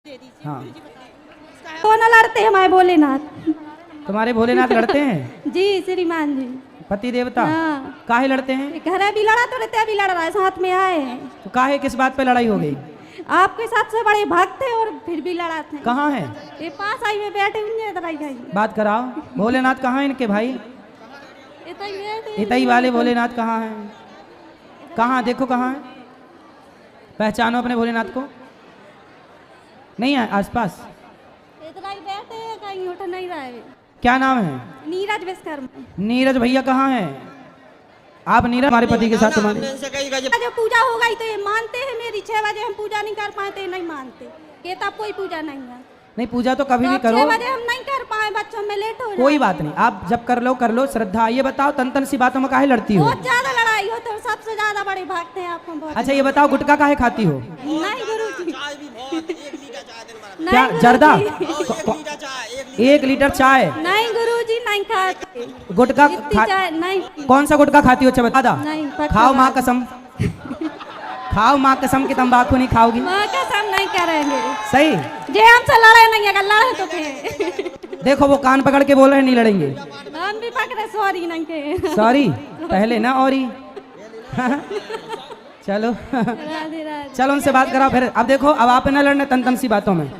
दे दीजिए। हाँ। गुरुजी बताइए। कौन लड़ते हैं हमारे भोलेनाथ? तुम्हारे भोलेनाथ लड़ते हैं? जी श्रीमान जी। पति देवता? हाँ। काहे लड़ते हैं? घर अभी लड़ा तो रहते, अभी लड़ रहा है, साथ में आए हैं। तो काहे किस बात पे लड़ाई हो गई? आपके सबसे बड़े भक्त थे और फिर भी लड़ा थे। कहाँ है? ये पास आई में बैठे हुए हैं, लड़ाई खाई। बात कराओ। भोलेनाथ कहाँ है इनके भाई? इतई वाले भोलेनाथ कहाँ हैं? कहाँ देखो कहाँ है? पहचानो अपने भोलेनाथ को। नहीं है आसपास? इतना ही बैठे हैं, कहीं उठ नहीं रहा है। क्या नाम है? नीरज विश्वकर्मा। नीरज भैया कहाँ हैं? आप नीरज हमारे पति के साथ तुम्हारे जब पूजा हो गई तो ये मानते हैं, मेरी 6 बजे हम पूजा नहीं कर पाए तो ये नहीं मानते, कहता अब कोई पूजा नहीं है। नहीं, पूजा तो कभी भी तो करो। 6 बजे हम नहीं कर पाए, बच्चों में लेट हो कोई बात नहीं, आप जब कर लो श्रद्धा। ये बताओ तन सी बातों में काहे लड़ती हो? बहुत ज्यादा लड़ाई हो तो सबसे ज्यादा बड़े भक्त हैं आपको बहुत। अच्छा ये बताओ गुटखा काहे खाती हो? नहीं गुरुजी, क्या जर्दा? 1 लीटर चाय? नहीं गुरुजी, नहीं खाते गुटखा चाय नहीं। कौन सा गुटखा खाती हो? अच्छा बता दा। नहीं, पक्का खाओ माँ बात। कसम, खाओ माँ कसम की तंबाकू नहीं खाओगी। माँ कसम नहीं करेंगे। सही। जे हमसे लड़े नहीं, अगर लड़े तो फिर देखो वो कान पकड़ के बोल रहे हैं नहीं लड़ेंगे। हम भी पकड़े सॉरी नहीं के। सॉरी पहले ना और ही चलो राधे राधे। चलो उनसे बात कराओ फिर। अब देखो अब आप ना लड़ने तन सी बातों में।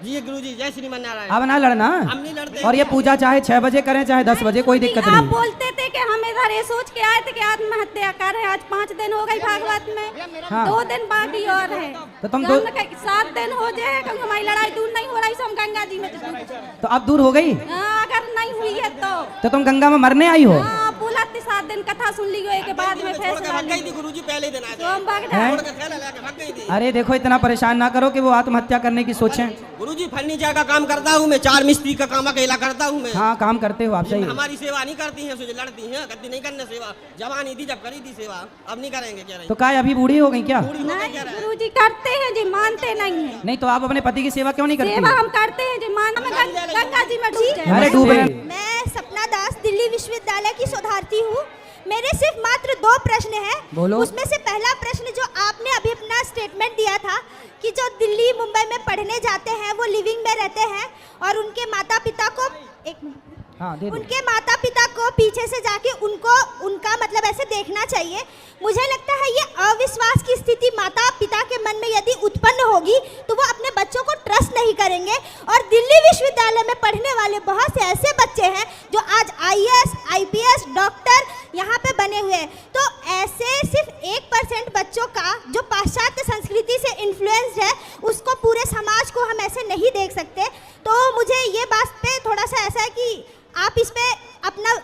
जी गुरुजी जय श्रीमान नारायण। अब ना लड़ना। हम नहीं लड़ते। और ये पूजा चाहे 6 बजे करें चाहे 10 बजे, कोई दिक्कत आप नहीं। बोलते थे कि हम इधर ये सोच के आए थे कि आत्महत्या कर है। आज 5 दिन हो गई भागवत में। हाँ। 2 दिन बाकी और है तो तुम हमने कहा 7 दिन हो जाए, क्योंकि हमारी लड़ाई दूर नहीं हो रही, हम गंगा जी में तो अब दूर हो गई? अगर नहीं हुई है तो तुम गंगा में मरने आई हो? हाँ, बोला 7 दिन कथा सुन ली गई के बाद में फैसला भाग गई थी गुरुजी पहले दिन आ तो हम भाग हैं? जाए। छोड़ के थैला लेके भाग गई थी। अरे देखो इतना परेशान ना करो कि वो आत्महत्या करने की सोचें। गुरुजी फर्नीचर का काम करता हूँ मैं, 4 मिस्त्री का काम अकेला करता हूँ मैं। हाँ काम करते हो आप, सही है। हमारी सेवा नहीं करती है, सोचे लड़ती हैं, गद्दी नहीं करने सेवा। जवानी थी जब करी थी सेवा, अब नहीं करेंगे कह रही। तो क्या अभी बूढ़ी हो गई क्या? नहीं गुरुजी करते हैं जी, मानते नहीं है। नहीं तो आप अपने पति की सेवा क्यों नहीं करती? सेवा हम करते हैं जी, मान में गंगा जी में डूब जाए। अरे डूबे। मैं सपना दास दिल्ली विश्वविद्यालय की शोधार्थी हूँ। मेरे सिर्फ मात्र 2 प्रश्न हैं। बोलो। उसमें से पहला प्रश्न जो आपने अभी अपना स्टेटमेंट दिया था कि जो दिल्ली मुंबई में पढ़ने जाते हैं वो लिविंग में रहते हैं और उनके माता पिता को हाँ, दे दो। उनके माता पिता को पीछे से जाके उनको उनका मतलब ऐसे देखना चाहिए। मुझे लगता है ये अविश्वास की स्थिति माता पिता के मन में यदि उत्पन्न होगी तो वो अपने बच्चों को ट्रस्ट नहीं करेंगे। और दिल्ली विश्वविद्यालय में पढ़ने वाले बहुत से ऐसे बच्चे हैं जो आज IAS, IPS, डॉक्टर यहाँ पे बने हुए हैं। तो ऐसे सिर्फ 1% बच्चों का जो पाश्चात्य संस्कृति से इन्फ्लुएंस्ड है, उसको पूरे समाज को हम ऐसे नहीं देख सकते। तो मुझे ये बात पे थोड़ा सा ऐसा है कि आप इस पे अपना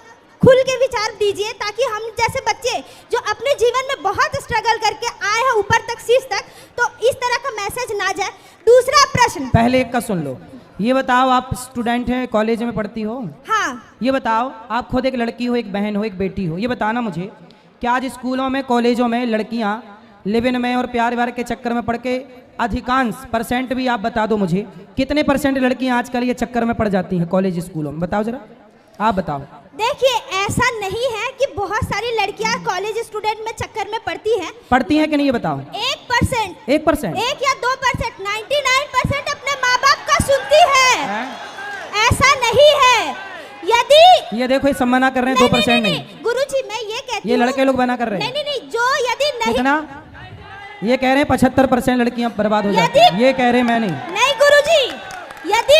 खुल के विचार दीजिए, ताकि हम जैसे बच्चे जो अपने जीवन में बहुत स्ट्रगल करके आए हैं ऊपर तक, शीर्ष तक, तो इस तरह का मैसेज ना जाए। दूसरा प्रश्न, पहले एक का सुन लो। ये बताओ आप स्टूडेंट हैं, कॉलेज में पढ़ती हो? हाँ ये बताओ आप खुद एक लड़की हो, एक बहन हो, एक बेटी हो, ये बताना मुझे कि आज स्कूलों में कॉलेजों में लड़कियां लिव इन में और प्यार व्यार के चक्कर में पड़ के अधिकांश % भी आप बता दो मुझे, कितने % लड़कियां आजकल ये चक्कर में पड़ जाती हैं कॉलेज स्कूलों में? बताओ जरा, आप बताओ। देखिए ऐसा नहीं है कि बहुत सारी लड़कियां कॉलेज स्टूडेंट में चक्कर में पड़ती हैं। पढ़ती हैं कि नहीं ये बताओ? 1%, 1% 1 या 2%, 99% अपने माँ बाप का सुनती है। ऐसा नहीं है। यदि ये देखो ये सम्माना कर रहे हैं 2% नहीं। गुरुजी मैं ये कहती ये हूँ, लड़के लोग बना कर रहे हैं। नहीं, जो यदि नहीं, कितना? ये कह रहे हैं 75% लड़कियां बर्बाद हो जाती हैं। ये कह रहे हैं, मैं नहीं गुरुजी, यदि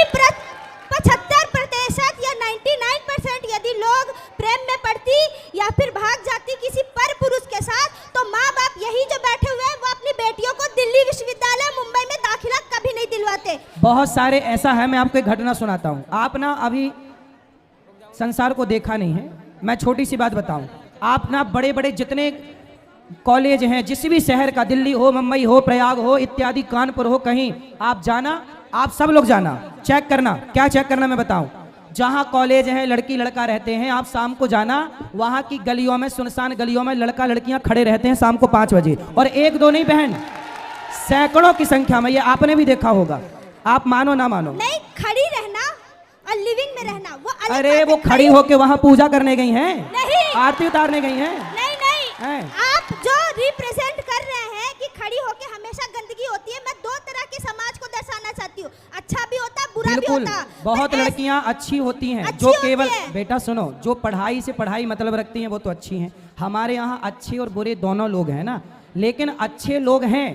75% या 99% यदि लोग प्रेम में पड़ती या फिर भाग जाती किसी पर पुरुष के साथ, तो माँ बाप यही जो बैठे हुए हैं वो अपनी बेटियों को दिल्ली विश्वविद्यालय मुंबई में दाखिला कभी नहीं दिलवाते। बहुत सारे ऐसा है। मैं आपको एक घटना सुनाता हूँ। आप ना अभी संसार को देखा नहीं है। मैं छोटी सी बात बताऊं, आप ना बड़े बड़े जितने कॉलेज हैं, जिस भी शहर का, दिल्ली हो, मुंबई हो, प्रयाग हो इत्यादि, कानपुर हो, कहीं आप जाना, आप सब लोग जाना, चेक करना। क्या चेक करना मैं बताऊं? जहां कॉलेज है, लड़की लड़का रहते हैं, आप शाम को जाना, वहां की गलियों में, सुनसान गलियों में लड़का लड़कियां खड़े रहते हैं शाम को 5 बजे। और 1-2 नहीं बहन, सैकड़ों की संख्या में। ये आपने भी देखा होगा, आप मानो ना मानो। नहीं, खड़ी रहना और लिविंग में रहना वो अलग अरे बात वो है। खड़ी होके वहां पूजा करने गई हैं, नहीं, आरती उतारने गई हैं। नहीं, आप जो रिप्रेजेंट कर रहे हैं कि खड़ी होके हमेशा गंदगी होती है, मैं 2 तरह के समाज को दर्शाना ऐसा भी बिल्कुल होता। बहुत मैं लड़कियां अच्छी होती हैं अच्छी जो होती केवल हैं। बेटा सुनो, जो पढ़ाई से पढ़ाई मतलब रखती हैं वो तो अच्छी हैं। हमारे यहाँ अच्छे और बुरे दोनों लोग हैं ना, लेकिन अच्छे लोग हैं,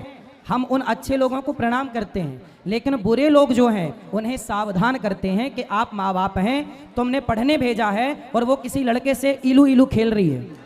हम उन अच्छे लोगों को प्रणाम करते हैं, लेकिन बुरे लोग जो हैं उन्हें सावधान करते हैं कि आप माँ बाप हैं, तुमने पढ़ने भेजा है और वो किसी लड़के से इलू इलू खेल रही है।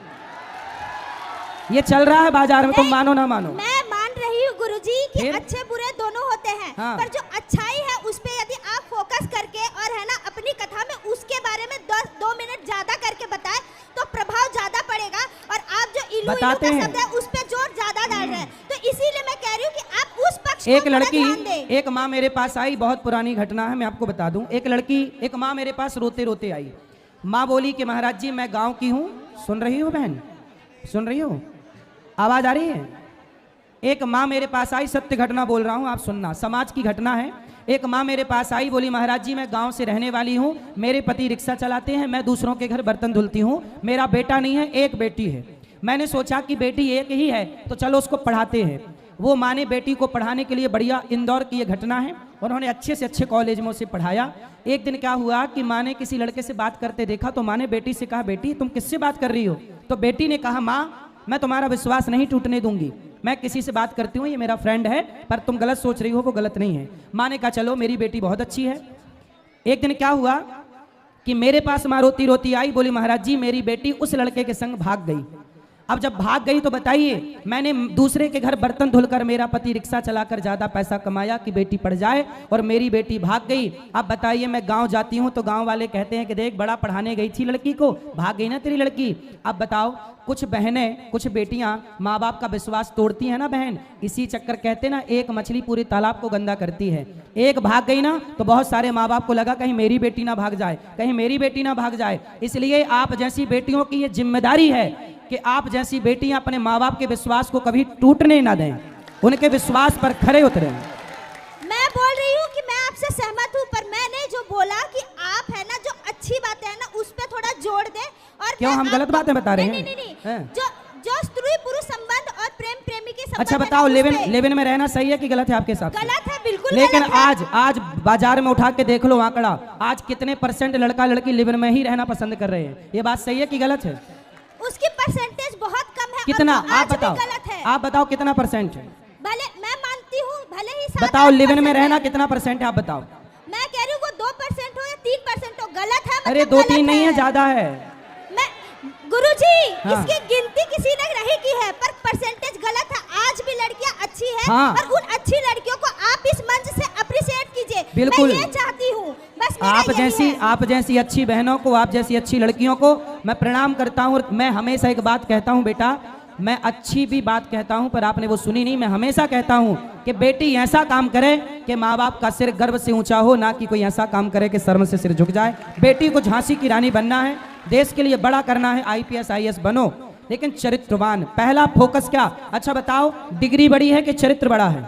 ये चल रहा है बाजार में, तुम मानो ना मानो। मैं मान रही हूँ गुरुजी कि फिर? अच्छे बुरे दोनों होते हैं, हाँ। पर जो अच्छाई है उस पे यदि आप फोकस करके और है ना अपनी कथा में उसके बारे में 2 मिनट ज्यादा करके बताएं तो प्रभाव ज्यादा पड़ेगा। और आप जो इलू बताते का हैं। शब्द है उस पे जोर ज्यादा डाल रहे हैं, तो इसीलिए मैं कह रही हूँ कि आप उस पक्ष एक को थोड़ा लड़की, ध्यान दें। एक माँ मेरे पास आई, बहुत पुरानी घटना है, मैं आपको बता दूं। एक माँ मेरे पास रोते रोते आई। माँ बोली कि महाराज जी मैं गांव की हूँ। सुन रही हो बहन, सुन रही हो, आवाज आ रही है? एक माँ मेरे पास आई, सत्य घटना बोल रहा हूँ, आप सुनना, समाज की घटना है। एक माँ मेरे पास आई, बोली महाराज जी मैं गांव से रहने वाली हूँ, मेरे पति रिक्शा चलाते हैं, मैं दूसरों के घर बर्तन धुलती हूँ, मेरा बेटा नहीं है, एक बेटी है। मैंने सोचा कि बेटी एक ही है तो चलो उसको पढ़ाते हैं। वो माँ ने बेटी को पढ़ाने के लिए, बढ़िया इंदौर की ये घटना है, उन्होंने अच्छे से अच्छे कॉलेज में उसे पढ़ाया। एक दिन क्या हुआ कि माँ ने किसी लड़के से बात करते देखा, तो माँ ने बेटी से कहा बेटी तुम किससे बात कर रही हो? तो बेटी ने कहा माँ मैं तुम्हारा विश्वास नहीं टूटने दूंगी, मैं किसी से बात करती हूँ, ये मेरा फ्रेंड है, पर तुम गलत सोच रही हो, वो गलत नहीं है। माँ ने कहा चलो मेरी बेटी बहुत अच्छी है। एक दिन क्या हुआ कि मेरे पास माँ रोती रोती आई, बोली महाराज जी मेरी बेटी उस लड़के के संग भाग गई। अब जब भाग गई तो बताइए, मैंने दूसरे के घर बर्तन धुलकर, मेरा पति रिक्शा चलाकर ज्यादा पैसा कमाया कि बेटी पढ़ जाए, और मेरी बेटी भाग गई। अब बताइए मैं गांव जाती हूं तो गांव वाले कहते हैं कि देख बड़ा पढ़ाने गई थी लड़की को, भाग गई ना तेरी लड़की। अब बताओ, कुछ बहनें, कुछ बेटियां माँ बाप का विश्वास तोड़ती हैं ना बहन, इसी चक्कर कहते ना एक मछली पूरे तालाब को गंदा करती है। एक भाग गई ना तो बहुत सारे माँ बाप को लगा कहीं मेरी बेटी ना भाग जाए, कहीं मेरी बेटी ना भाग जाए। इसलिए आप जैसी बेटियों की ये जिम्मेदारी है कि आप जैसी बेटियां अपने माँ बाप के विश्वास को कभी टूटने ना दें, उनके विश्वास पर खरे उतरें। मैं बोल रही हूँ कि मैं आपसे सहमत हूँ, पर मैंने जो बोला कि आप है ना जो अच्छी बातें है ना उस पे थोड़ा जोड़ दें। और क्यों हम गलत बातें बता रहे हैं? नहीं। जो स्त्री पुरुष संबंध और प्रेम प्रेमी के संबंध अच्छा है ना, बताओ, उस लिव पे- इन में रहना सही है कि गलत है आपके हिसाब से? गलत है, बिल्कुल लेकिन गलत है। आज बाजार में उठा के देख लो आंकड़ा, आज कितने % लड़का लड़की लिव इन में ही रहना पसंद कर रहे हैं? ये बात सही है कि गलत है? उसकी परसेंटेज बहुत कम है। कितना? और आप आज भी बताओ, गलत है। आप बताओ कितना % है? भले मैं मानती हूँ, भले ही 7-8% बताओ लिव इन में रहना कितना % है, आप बताओ। मैं कह रही हूँ वो 2% हो या 3% हो, गलत है। अरे मतलब 2-3 गलत नहीं है, ज्यादा है। मैं गुरुजी, हाँ। इसकी गिनती किसी ने नहीं की है, पर परसेंटेज गलत है। आज भी लड़कियां अच्छी है, हाँ। और उन अच्छी लड़कियों को आप इस मंच से अप्रिशिएट कीजिए। बिल्कुल। मैं ये चाहती हूँ, बस मेरा आप जैसी अच्छी बहनों को, आप जैसी अच्छी लड़कियों को मैं प्रणाम करता हूँ। और मैं हमेशा एक बात कहता हूँ बेटा, मैं अच्छी भी बात कहता हूँ पर आपने वो सुनी नहीं। मैं हमेशा कहता हूँ कि बेटी ऐसा काम करे कि माँ बाप का सिर गर्व से ऊंचा हो, ना कि कोई ऐसा काम करे कि शर्म से सिर झुक जाए। बेटी को झांसी की रानी बनना है, देश के लिए बड़ा करना है, IPS IAS बनो, लेकिन चरित्रवान। पहला फोकस क्या? अच्छा बताओ, डिग्री बड़ी है कि चरित्र बड़ा है?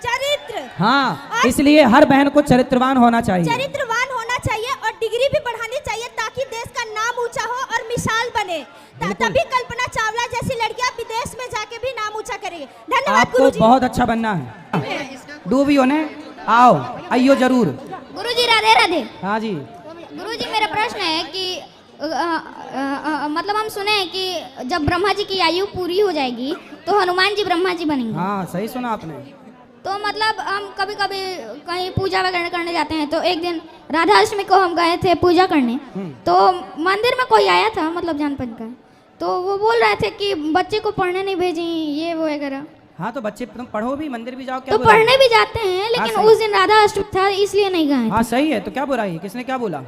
चरित्र। हाँ, इसलिए हर बहन को चरित्रवान होना चाहिए। चरित्रवान होना चाहिए और डिग्री भी बढ़ानी चाहिए, ताकि देश का नाम ऊंचा हो और मिसाल बने। तभी कल्पना चावला जैसी लड़कियां विदेश में जाके भी नाम ऊंचा करेंगे। धन्यवाद आपको गुरुजी। बहुत अच्छा बनना है। डूबी होने आओ, आइयो जरूर। गुरुजी राधे राधे। हाँ जी। गुरुजी मेरा प्रश्न है कि मतलब हम सुने हैं कि जब ब्रह्मा जी की आयु पूरी हो जाएगी तो हनुमान जी ब्रह्मा जी बनेंगे। हाँ सही सुना आपने। तो मतलब हम कभी कभी कहीं पूजा वगैरह करने जाते हैं, तो एक दिन राधा अष्टमी को हम गए थे पूजा करने, तो मंदिर में कोई आया था, मतलब जान पहचान का, तो वो बोल रहे थे कि बच्चे को पढ़ने नहीं भेजी, ये वो वगैरह। हाँ तो बच्चे तुम पढ़ो भी, मंदिर भी जाओ, क्या तो बुराई? पढ़ने भी जाते हैं, लेकिन हाँ, उस दिन राधा अष्टमी था इसलिए नहीं गए। हाँ सही है, तो क्या बुराई? किसने क्या बोला?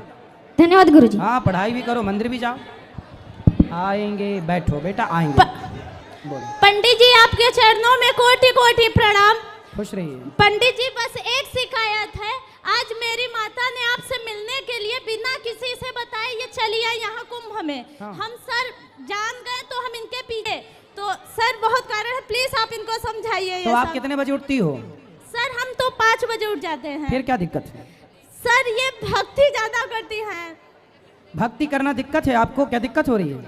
धन्यवाद गुरुजी। हाँ पढ़ाई भी करो, मंदिर भी जाओ। आएंगे, बैठो बेटा, आएंगे। बोलो। पंडित जी आपके चरणों में कोटि कोटि प्रणाम। खुश रहिए। पंडित जी बस एक शिकायत है, आज मेरी माता ने आपसे मिलने के लिए बिना किसी से बताए ये चली आई यहाँ कुंभ में। हाँ। हम सर जान गए तो हम इनके पीछे, तो सर बहुत कारण है, प्लीज आप इनको समझाइए। तो आप कितने बजे उठती हो? सर हम तो 5 बजे उठ जाते हैं। फिर क्या दिक्कत है? सर ये भक्ति ज्यादा करती हैं। भक्ति करना दिक्कत है आपको? क्या दिक्कत हो रही है?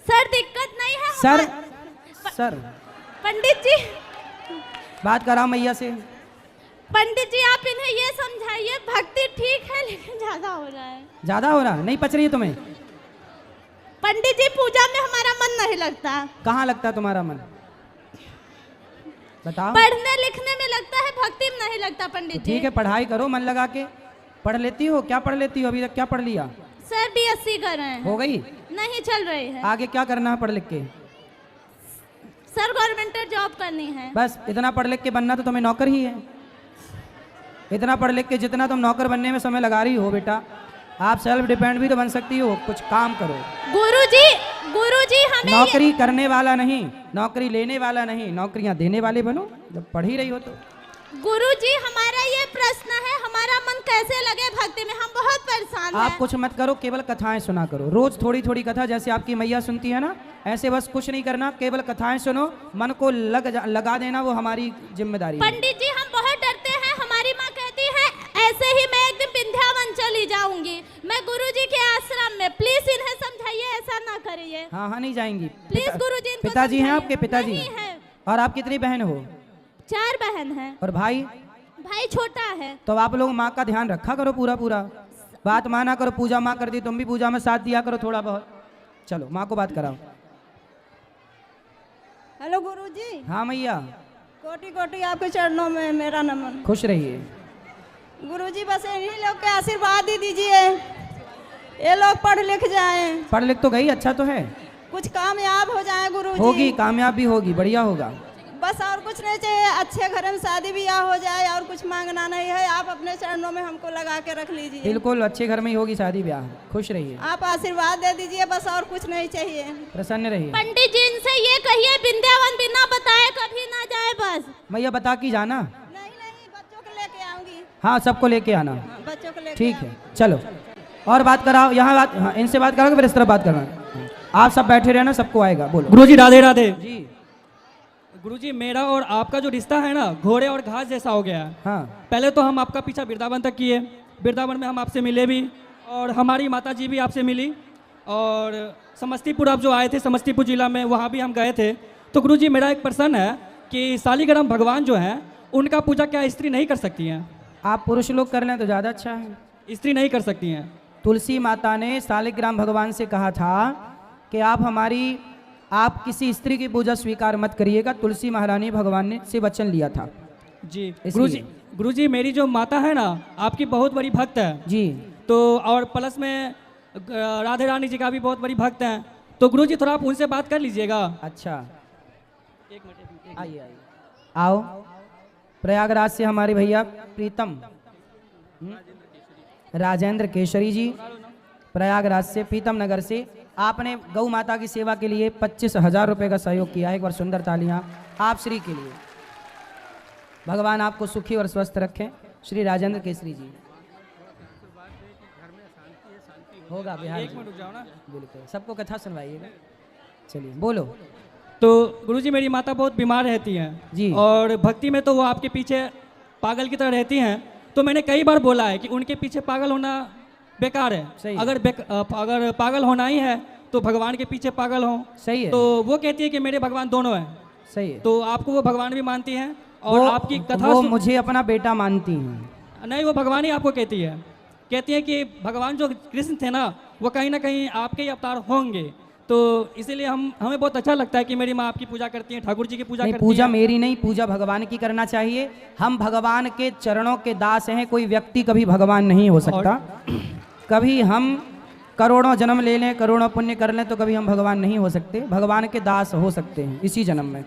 सर दिक्कत नहीं है सर सर पंडित जी बात कराओ मैया से। पंडित जी आप इन्हें ये समझाइए, भक्ति ठीक है लेकिन ज्यादा हो रहा है। ज्यादा हो रहा है, नहीं पच रही है तुम्हें? पंडित जी पूजा में हमारा मन नहीं लगता। कहाँ लगता है तुम्हारा मन, बताओ? पढ़ने लिखने में लगता है, भक्ति में नहीं लगता पंडित जी। ठीक है, पढ़ाई करो मन लगा के। पढ़ लेती हो? क्या पढ़ लेती हो अभी तक? क्या पढ़ लिया? सर BSc कर रहे हैं। हो गई? नहीं चल रही है। आगे क्या करना है पढ़ लिख के? सर गवर्नमेंट जॉब करनी है। बस इतना पढ़ लिख के बनना तो तुम्हें नौकर ही है। इतना पढ़ लिख के जितना तुम नौकर बनने में समय लगा रही हो बेटा, आप सेल्फ डिपेंड भी तो बन सकती हो। कुछ काम करो। गुरुजी हमें नौकरी करने वाला नहीं, नौकरी लेने वाला नहीं, नौकरियां देने वाले बनो जब पढ़ ही रही हो तो। गुरुजी हमारा ये प्रश्न है, हमारा मन कैसे लगे भक्ति में, हम बहुत परेशान हैं। आप कुछ मत करो, केवल कथाएं सुना करो। रोज थोड़ी थोड़ी कथा, जैसे आपकी मैया सुनती है ना, ऐसे बस कुछ नहीं करना, केवल कथाएं सुनो, मन को लगा देना, वो हमारी जिम्मेदारी है। पंडित जी हम बहुत डरते हैं, हमारी माँ कहती है ऐसे ही मैं एक दिन विंध्यावन चली जाऊंगी, मैं गुरुजी के आश्रम में, प्लीज इन्हें समझाइए ऐसा ना करिए। हाँ हाँ, नहीं जाएंगी। प्लीज गुरुजी इनको पिताजी हैं समझाइए। आपके? पिताजी नहीं है। और आप कितनी बहन हो? 4 बहन हैं। और भाई? भाई छोटा है। तो आप लोग माँ का ध्यान रखा करो पूरा पूरा, बात माना करो। पूजा माँ करती, तुम भी पूजा में साथ दिया करो थोड़ा बहुत। चलो माँ को बात कराओ। हेलो गुरुजी। हाँ मैया। कोटि कोटि आपके चरणों में मेरा नमन। खुश रहिए। गुरुजी बस इन्हीं लोग के आशीर्वाद ही दीजिए, ये लोग पढ़ लिख जाएं, पढ़ लिख तो गई, अच्छा तो है, कुछ कामयाब हो जाए गुरुजी। होगी, कामयाब भी होगी, बढ़िया होगा। बस और कुछ नहीं चाहिए, अच्छे घर में शादी ब्याह हो जाए, और कुछ मांगना नहीं है। आप अपने चरणों में हमको लगा के रख लीजिए। बिल्कुल, अच्छे घर में ही होगी शादी ब्याह। खुश रहिए, आप आशीर्वाद दे दीजिए, बस और कुछ नहीं चाहिए। प्रसन्न रहिए। पंडित जी इनसे ये कहिए विंध्यावन बिना बताए कभी ना जाए बस। मैया बता के जाना। नहीं नहीं, बच्चों को लेके आऊंगी। हाँ, सबको लेके आना। बच्चों को लेके ठीक है, चलो और बात कराओ। यहाँ बात, हाँ, इनसे बात करोगे फिर इस तरफ बात करना। आप सब बैठे रहना, सबको आएगा। बोलो। गुरुजी राधे राधे। जी। गुरुजी मेरा और आपका जो रिश्ता है ना, घोड़े और घास जैसा हो गया है। हाँ, पहले तो हम आपका पीछा वृंदावन तक किए, वृंदावन में हम आपसे मिले भी, और हमारी माता जी भी आपसे मिली, और समस्तीपुर आप जो आए थे, समस्तीपुर जिला में, वहाँ भी हम गए थे। तो गुरुजी मेरा एक प्रश्न है कि शालिग्राम भगवान जो हैं, उनका पूजा क्या स्त्री नहीं कर सकती हैं? आप पुरुष लोग कर लें तो ज़्यादा अच्छा है। स्त्री नहीं कर सकती हैं। तुलसी माता ने शालिग्राम भगवान से कहा था कि आप किसी स्त्री की पूजा स्वीकार मत करिएगा। तुलसी महारानी भगवान ने से वचन लिया था। जी इसलिए। गुरुजी मेरी जो माता है ना, आपकी बहुत बड़ी भक्त है जी। तो, और प्लस में राधे रानी जी का भी बहुत बड़ी भक्त हैं। तो गुरुजी थोड़ा आप उनसे बात कर लीजिएगा। अच्छा, आइए आइए, आओ। प्रयागराज से हमारे भैया प्रीतम राजेंद्र केसरी जी, प्रयागराज से, प्रीतम नगर से, आपने गौ माता की सेवा के लिए 25,000 रुपये का सहयोग किया है। एक बार सुंदर तालियां आप श्री के लिए। भगवान आपको सुखी और स्वस्थ रखें। श्री राजेंद्र केसरी जी। होगा बिहार एक मिनट रुक जाओ ना। बिल्कुल, सबको कथा सुनवाइएगा। चलिए बोलो। तो गुरुजी मेरी माता बहुत बीमार रहती हैं जी। और भक्ति में तो वो आपके पीछे पागल की तरह रहती हैं। तो मैंने कई बार बोला है कि उनके पीछे पागल होना बेकार है। सही। अगर पागल होना ही है तो भगवान के पीछे पागल हो। सही है। तो वो कहती है कि मेरे भगवान दोनों हैं। सही है। तो आपको वो भगवान भी मानती हैं और वो, आपकी कथा वो मुझे अपना बेटा मानती हैं। नहीं, वो भगवान ही आपको कहती है कि भगवान जो कृष्ण थे ना, वो कहीं ना कहीं आपके ही अवतार होंगे। तो इसीलिए हमें बहुत अच्छा लगता है कि मेरी माँ आपकी पूजा करती हैं, ठाकुर जी की पूजा नहीं, करती पूजा हैं। मेरी नहीं, पूजा भगवान की करना चाहिए। हम भगवान के चरणों के दास हैं। कोई व्यक्ति कभी भगवान नहीं हो सकता। कभी हम करोड़ों जन्म ले लें, करोड़ों पुण्य कर लें, तो कभी हम भगवान नहीं हो सकते। भगवान के दास हो सकते हैं इसी जन्म में।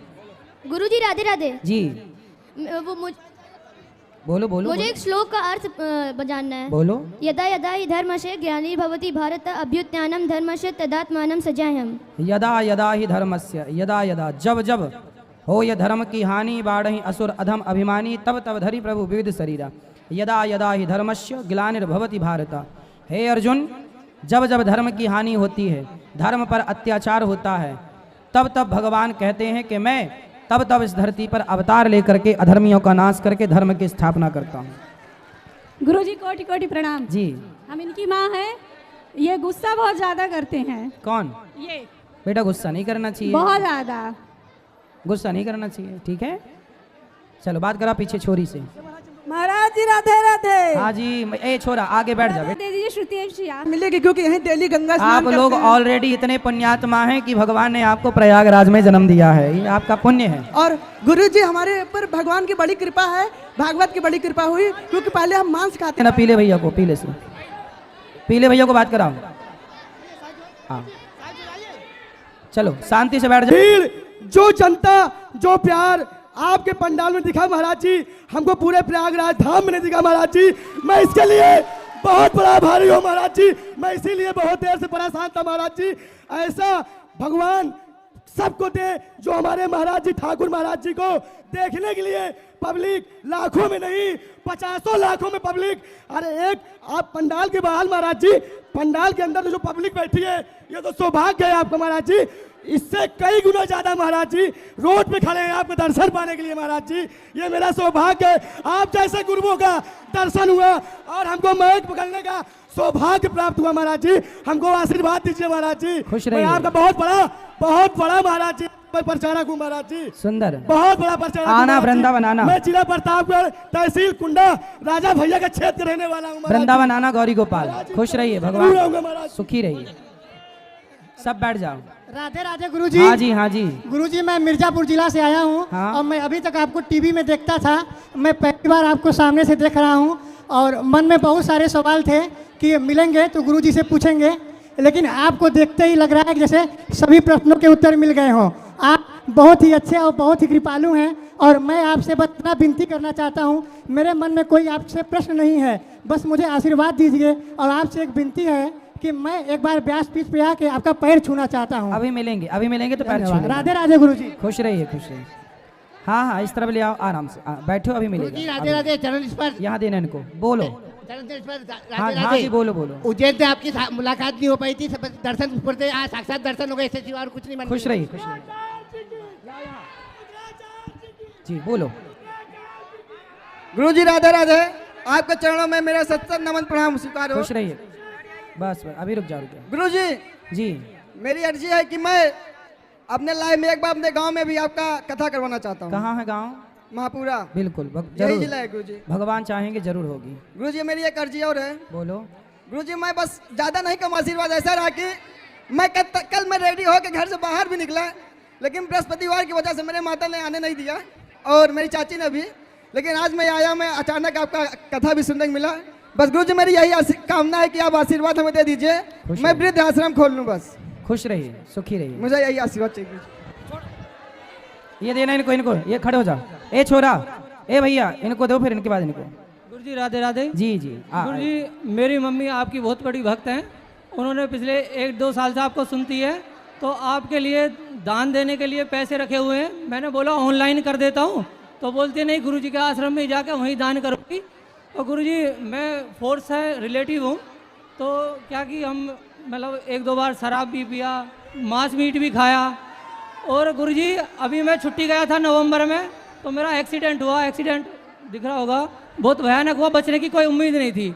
गुरुजी राधे राधे। जी वो बोलो बोलो मुझे बोलो। एक श्लोक का अर्थ जानना है। बोलो। यदा यदा हि धर्मस्य ग्लानिर् भवति भारत अभ्युत्थानं धर्मस्य तदात्मानं सृजाम्यहम्। यदा यदा ही धर्मस्य, यदा यदा, जब जब हो यह धर्म की हानि, बाढ़हि असुर अधम अभिमानी, तब तब धरि प्रभु विविध शरीरा। यदा यदा ही धर्मस्य ग्लानिर्भवति भारत। हे अर्जुन, जब जब धर्म की हानि होती है, धर्म पर अत्याचार होता है, तब तब भगवान कहते हैं कि मैं तब तब इस धरती पर अवतार लेकर के अधर्मियों का नाश करके धर्म की स्थापना करता हूँ। गुरुजी कोटि कोटि प्रणाम। जी। हम इनकी माँ है। ये गुस्सा बहुत ज्यादा करते हैं। कौन? ये बेटा गुस्सा नहीं करना चाहिए, बहुत ज्यादा। गुस्सा नहीं करना चाहिए, ठीक है। चलो बात करा पीछे छोरी से। महाराज जी राधे राधे। हाँ जी, ए छोरा आगे बैठ जा बेटा। दे दीजिए श्रुति श्रिया। मिलेगी क्योंकि यहीं डेली गंगा स्नान आप करते लोग हैं। ऑलरेडी इतने पुण्यात्मा हैं कि भगवान ने आपको प्रयागराज में जन्म दिया है, ये आपका पुण्य है। और गुरु जी हमारे ऊपर भगवान की बड़ी कृपा है, भागवत की बड़ी कृपा हुई, क्योंकि पहले हम मांस खाते ना पीले भैया को, पीले से पीले भैया को बात कराओ। हाँ चलो शांति से बैठ जाओ। भीड़, जो जनता, जो प्यार आपके पंडाल में दिखा महाराज जी, हमको पूरे प्रयागराज धाम में नहीं दिखा महाराज जी। मैं इसके लिए बहुत बड़ा आभारी हूँ महाराज जी। मैं इसीलिए बहुत देर से परेशान था महाराज जी। ऐसा भगवान सबको दे जो हमारे महाराज जी ठाकुर महाराज जी को देखने के लिए पब्लिक लाखों में नहीं 50 लाखों में पब्लिक। अरे एक आप पंडाल के बाहर महाराज जी, पंडाल के अंदर जो पब्लिक बैठी है, ये तो सौभाग्य है आपका महाराज जी। इससे कई गुना ज्यादा महाराज जी रोड पे खड़े हैं आपके दर्शन पाने के लिए महाराज जी। ये मेरा सौभाग्य है, आप जैसे गुरुओं का दर्शन हुआ और हमको माइक पकड़ने का सौभाग्य प्राप्त हुआ महाराज जी। हमको आशीर्वाद दीजिए महाराज जी। खुश मैं रहिए। आपका बहुत बड़ा महाराज जी प्रचारक हूँ महाराज जी। सुंदर, बहुत बड़ा प्रचारक हूँ आना महाराज जी। वृंदावन आना। मैं जिला प्रतापगढ़, तहसील कुंडा, राजा भैया का क्षेत्र रहने वाला हूँ महाराज जी। वृंदावन आना गौरी गोपाल। खुश रहिए, जरूर आऊंगा भगवान महाराज। सुखी रहिए। सब बैठ जाओ। राधे राधे गुरुजी। हाँ जी, हाँ जी। गुरुजी मैं मिर्जापुर जिला से आया हूँ। हाँ। और मैं अभी तक आपको टीवी में देखता था, मैं पहली बार आपको सामने से देख रहा हूँ और मन में बहुत सारे सवाल थे कि मिलेंगे तो गुरुजी से पूछेंगे, लेकिन आपको देखते ही लग रहा है कि जैसे सभी प्रश्नों के उत्तर मिल गए हों। आप बहुत ही अच्छे और बहुत ही कृपालु हैं और मैं आपसे बस इतना विनती करना चाहता हूँ, मेरे मन में कोई आपसे प्रश्न नहीं है, बस मुझे आशीर्वाद दीजिए। और आपसे एक विनती है कि मैं एक बार व्यासपीठ पे आके आपका पैर छूना चाहता हूँ। अभी मिलेंगे तो पैर छू लेंगे। राधे राधे गुरुजी। खुश रहिए, खुश रहिए। हाँ हाँ, इस तरफ ले आओ आराम से। बैठो, अभी मिलेगा। राधे राधे। चरण स्पर्श। यहाँ देना इनको, बोलो। चरण स्पर्श। हाँ राधे हाँ जी, बोलो बोलो। उज्जैन से आपकी मुलाकात नहीं हो पाई थी, दर्शन पड़ते आज साक्षात दर्शन हो गए, इससे सिवा और कुछ नहीं। खुश रहिए, खुश रहिए जी, बोलो। गुरुजी राधे राधे। आपके चरणों में मेरा सत्संग नमन प्रणाम स्वीकार हो। खुश रहिए। बस अभी रुक जाओ, रुक जाओ। गुरुजी जी, मेरी अर्जी है कि मैं अपने लाइफ में एक बार अपने गांव में भी आपका कथा करवाना चाहता हूँ। कहाँ है गांव? महापुरा। बिल्कुल, यही जरूर जिला है गुरुजी। भगवान चाहेंगे जरूर होगी। गुरुजी मेरी एक अर्जी और है। बोलो। गुरुजी मैं बस ज्यादा नहीं कम, आशीर्वाद ऐसा रहा कि मैं कल मैं रेडी होकर घर से बाहर भी निकला, लेकिन बृहस्पतिवार की वजह से मेरे माता ने आने नहीं दिया और मेरी चाची ने भी, लेकिन आज मैं आया, मैं अचानक आपका कथा भी सुनने को मिला। बस गुरुजी मेरी यही कामना है कि आप आशीर्वाद हमें दे दीजिए, मैं वृद्ध आश्रम खोल लूँ बस। खुश रहिए, सुखी रहिए। मुझे यही आशीर्वाद चाहिए। ये देना इनको, ये खड़े हो जाओ। ए छोरा, ए भैया, इनको दो, फिर इनके बाद इनको। गुरुजी राधे राधे। जी जी। गुरुजी मेरी मम्मी आपकी बहुत बड़ी भक्त हैं, उन्होंने पिछले 1-2 साल से आपको सुनती है, तो आपके लिए दान देने के लिए पैसे रखे हुए हैं। मैंने बोला ऑनलाइन कर देता हूँ, तो बोलते नहीं गुरुजी के आश्रम में जाकर वहीं दान करूँगी। और गुरुजी मैं फोर्स है रिलेटिव हूँ, तो क्या कि हम मतलब 1-2 बार शराब भी पिया, मांस मीट भी खाया। और गुरुजी अभी मैं छुट्टी गया था नवंबर में, तो मेरा एक्सीडेंट हुआ। एक्सीडेंट दिख रहा होगा, बहुत भयानक हुआ, बचने की कोई उम्मीद नहीं थी।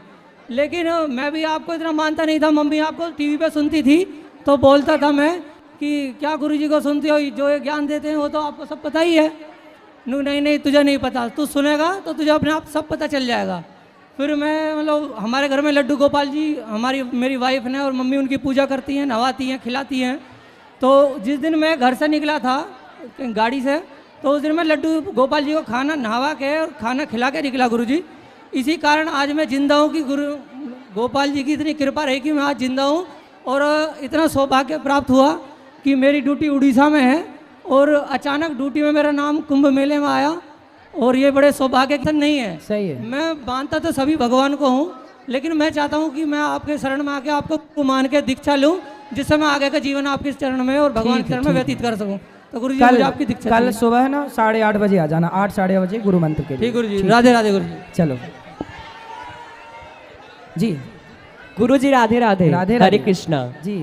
लेकिन मैं भी आपको इतना मानता नहीं था, मम्मी आपको टीवी पे सुनती थी तो बोलता था मैं कि क्या गुरुजी को सुनती हो, जो ये ज्ञान देते हैं वो तो आपको सब पता ही है। नहीं तुझे नहीं पता, तू सुनेगा तो तुझे अपने आप सब पता चल जाएगा। फिर मैं मतलब हमारे घर में लड्डू गोपाल जी मेरी वाइफ ने और मम्मी उनकी पूजा करती हैं, नहवाती हैं, खिलाती हैं। तो जिस दिन मैं घर से निकला था गाड़ी से, तो उस दिन मैं लड्डू गोपाल जी को खाना नहवा के और खाना खिला के निकला गुरुजी। इसी कारण आज मैं जिंदा हूँ कि गुरु गोपाल जी की इतनी कृपा रही कि मैं आज जिंदा हूँ। और इतना सौभाग्य प्राप्त हुआ कि मेरी ड्यूटी उड़ीसा में है और अचानक ड्यूटी में मेरा नाम कुंभ मेले में आया, और ये बड़े सौभाग्य की नहीं है। सही है। मैं मानता तो सभी भगवान को हूँ, लेकिन मैं चाहता हूँ कि मैं आपके शरण में आके आपको मान के दीक्षा लूँ, जिससे मैं आगे का जीवन आपके चरण में और भगवान के चरण में व्यतीत कर सकूँ। तो गुरुजी मुझे आपकी दीक्षा कल सुबह ना 8:30 बजे आ जाना, 8-8:30 बजे गुरु मंत्र के लिए। ठीक गुरुजी। राधे राधे गुरुजी। चलो जी। गुरुजी राधे राधे। राधे हरे कृष्णा। जी।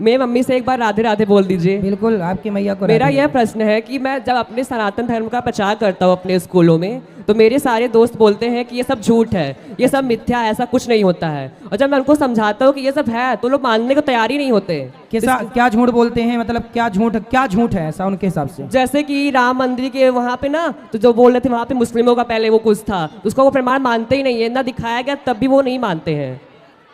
मेरी मम्मी से एक बार राधे राधे बोल दीजिए। बिल्कुल, आपकी मैया को मेरा राधे यह राधे। प्रश्न है कि मैं जब अपने सनातन धर्म का प्रचार करता हूँ अपने स्कूलों में, तो मेरे सारे दोस्त बोलते हैं कि ये सब झूठ है, ये सब मिथ्या, ऐसा कुछ नहीं होता है। और जब मैं उनको समझाता हूँ कि ये सब है, तो लोग मानने को तैयार ही नहीं होते। कैसा, क्या झूठ बोलते हैं, मतलब क्या झूठ है ऐसा उनके हिसाब से? जैसे कि राम मंदिर के वहाँ पे ना, तो जो बोल रहे थे वहाँ पे मुस्लिमों का पहले वो कुछ था, उसको वो प्रमाण मानते ही नहीं है, ना दिखाया गया तब भी वो नहीं मानते हैं।